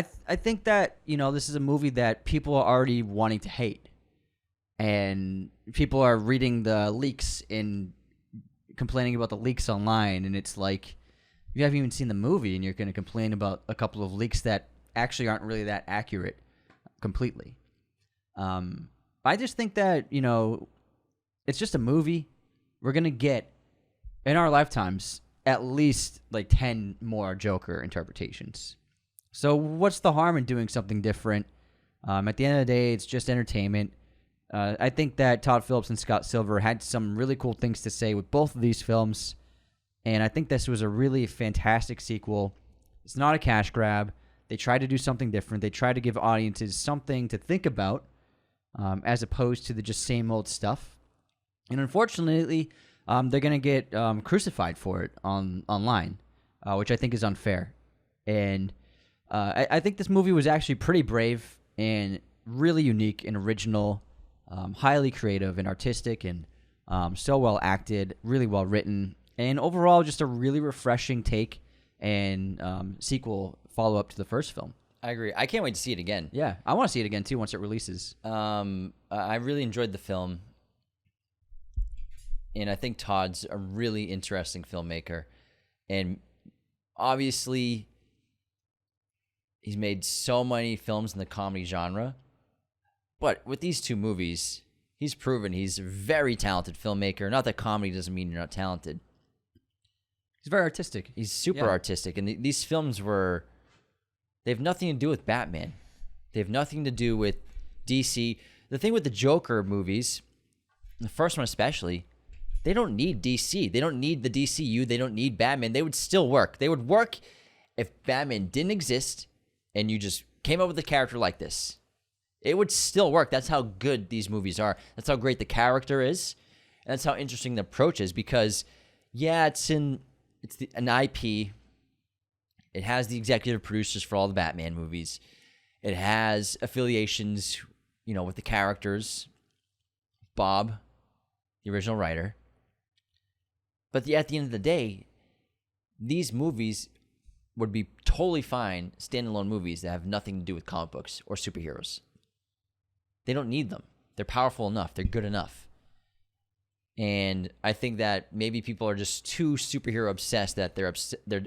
think that this is a movie that people are already wanting to hate, and people are reading the leaks and complaining about the leaks online, and it's like you haven't even seen the movie and you're going to complain about a couple of leaks that actually aren't really that accurate completely. I just think that it's just a movie. We're going to get in our lifetimes at least like 10 more Joker interpretations. So what's the harm in doing something different? At the end of the day, it's just entertainment. I think that Todd Phillips and Scott Silver had some really cool things to say with both of these films, and I think this was a really fantastic sequel. It's not a cash grab. They tried to do something different. They tried to give audiences something to think about, as opposed to the just same old stuff. And unfortunately, they're going to get crucified for it online, which I think is unfair. And I think this movie was actually pretty brave and really unique and original, highly creative and artistic, and so well acted, really well written, and overall just a really refreshing take and sequel follow-up to the first film. I agree. I can't wait to see it again. Yeah, I want to see it again too once it releases. I really enjoyed the film, and I think Todd's a really interesting filmmaker, and obviously he's made so many films in the comedy genre, but with these two movies, he's proven he's a very talented filmmaker. Not that comedy doesn't mean you're not talented. He's very artistic. He's super artistic, and these films they have nothing to do with Batman. They have nothing to do with DC. The thing with the Joker movies, the first one especially, they don't need DC. They don't need the DCU. They don't need Batman. They would still work. They would work if Batman didn't exist and you just came up with a character like this. It would still work. That's how good these movies are. That's how great the character is. And that's how interesting the approach is, because, yeah, it's an IP. It has the executive producers for all the Batman movies. It has affiliations, with the characters. Bob, the original writer. But at the end of the day, these movies would be totally fine standalone movies that have nothing to do with comic books or superheroes. They don't need them. They're powerful enough. They're good enough. And I think that maybe people are just too superhero obsessed that they're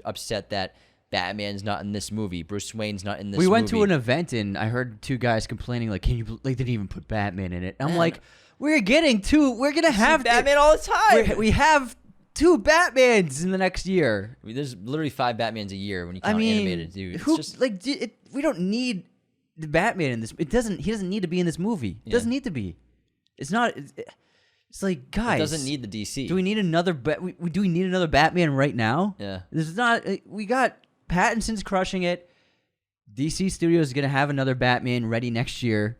upset that Batman's not in this movie. Bruce Wayne's not in this movie. We went to an event and I heard two guys complaining, like, they didn't even put Batman in it. I'm like, we're going to have Batman all the time. We have 2 Batmans in the next year. I mean, there's literally 5 Batmans a year when you count animated, dude. We don't need the Batman in this. He doesn't need to be in this movie. It doesn't need to be. It's not. It's like, guys. It doesn't need the DC. Do we need another? Do we need another Batman right now? Yeah. There's not. We got Pattinson's crushing it. DC Studios is gonna have another Batman ready next year.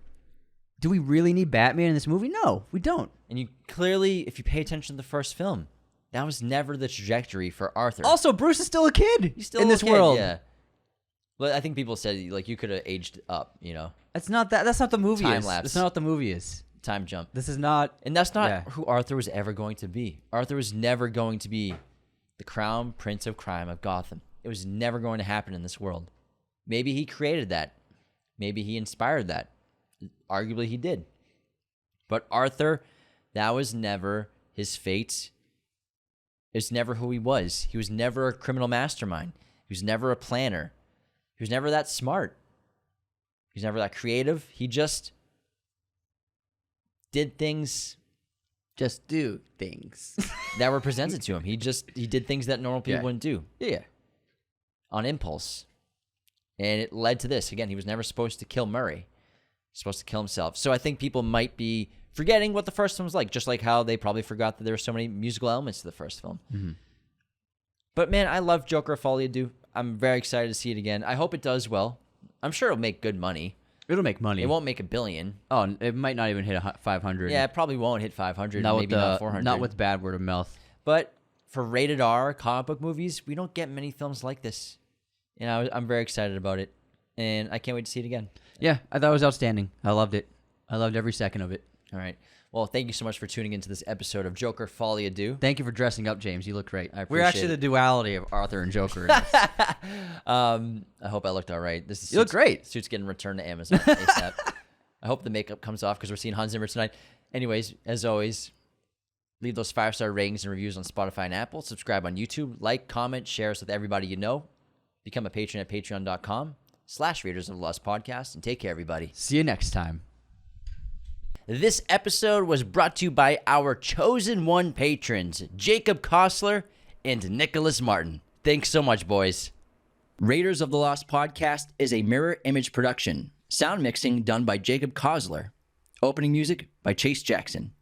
Do we really need Batman in this movie? No, we don't. And you clearly, if you pay attention to the first film, that was never the trajectory for Arthur. Also, Bruce is still a kid. He's still in this kid, world. Yeah. But I think people said, like, you could have aged up, That's not that. That's not the movie. Time is. lapse. That's not what the movie is. Time jump. This is not. And that's not who Arthur was ever going to be. Arthur was never going to be the crown prince of crime of Gotham. It was never going to happen in this world. Maybe he created that. Maybe he inspired that. Arguably he did. But Arthur, that was never his fate. It's never who he was. He was never a criminal mastermind. He was never a planner. He was never that smart. He was never that creative. He just did things. Just do things that were presented to him. He did things that normal people wouldn't do. Yeah. On impulse. And it led to this. Again, he was never supposed to kill Murray. He's supposed to kill himself. So I think people might be forgetting what the first one was like, just like how they probably forgot that there were so many musical elements to the first film. Mm-hmm. But man, I love Joker Folie. I'm very excited to see it again. I hope it does well. I'm sure it'll make good money. It'll make money. It won't make $1 billion. Oh, it might not even hit 500. Yeah, it probably won't hit 500. not maybe with not 400. Not with bad word of mouth. But for rated R comic book movies, we don't get many films like this. And I'm very excited about it, and I can't wait to see it again. Yeah, I thought it was outstanding. I loved it. I loved every second of it. All right. Well, thank you so much for tuning into this episode of Joker Folie Deux. Thank you for dressing up, James. You look great. I We're appreciate actually it. the duality of Arthur and Joker. In this. I hope I looked all right. You look great. Suit's getting returned to Amazon ASAP. I hope the makeup comes off because we're seeing Hans Zimmer tonight. Anyways, as always, leave those 5-star ratings and reviews on Spotify and Apple. Subscribe on YouTube. Like, comment, share us with everybody you know. Become a patron at patreon.com/Raiders of the Lost Podcast. And take care, everybody. See you next time. This episode was brought to you by our chosen one patrons, Jacob Kossler and Nicholas Martin. Thanks so much, boys. Raiders of the Lost Podcast is a mirror image production. Sound mixing done by Jacob Kossler. Opening music by Chase Jackson.